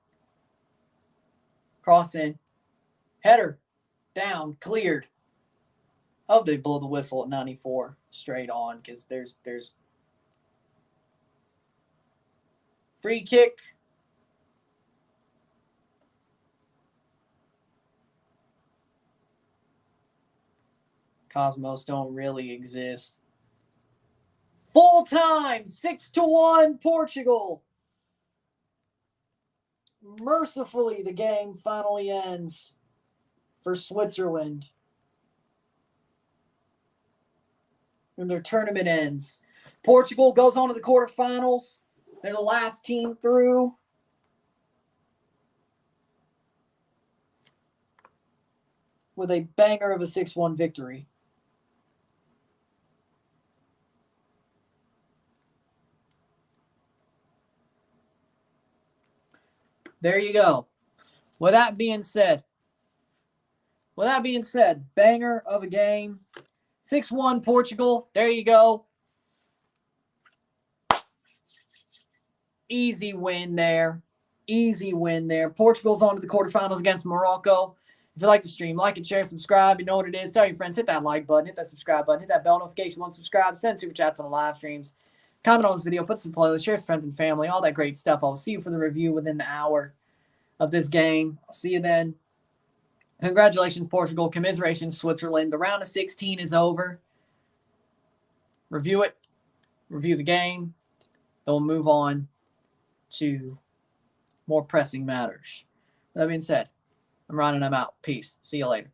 Cross in. Header. Down. Cleared. I hope they blow the whistle at 94 straight on, because there's free kick. Cosmos don't really exist. Full time, 6-1 Portugal. Mercifully, the game finally ends for Switzerland. And their tournament ends. Portugal goes on to the quarterfinals. They're the last team through. With a banger of a 6-1 victory. There you go. With that being said, banger of a game. 6-1 Portugal. There you go. Easy win there. Portugal's on to the quarterfinals against Morocco. If you like the stream, like it, share, subscribe. You know what it is. Tell your friends. Hit that like button. Hit that subscribe button. Hit that bell notification. Once subscribe. Send super chats on the live streams. Comment on this video. Put some playlist. Share with friends and family. All that great stuff. I'll see you for the review within the hour of this game. I'll see you then. Congratulations, Portugal. Commiserations, Switzerland. The round of 16 is over. Review it. Review the game. Then we'll move on to more pressing matters. That being said, I'm Ron and I'm out. Peace. See you later.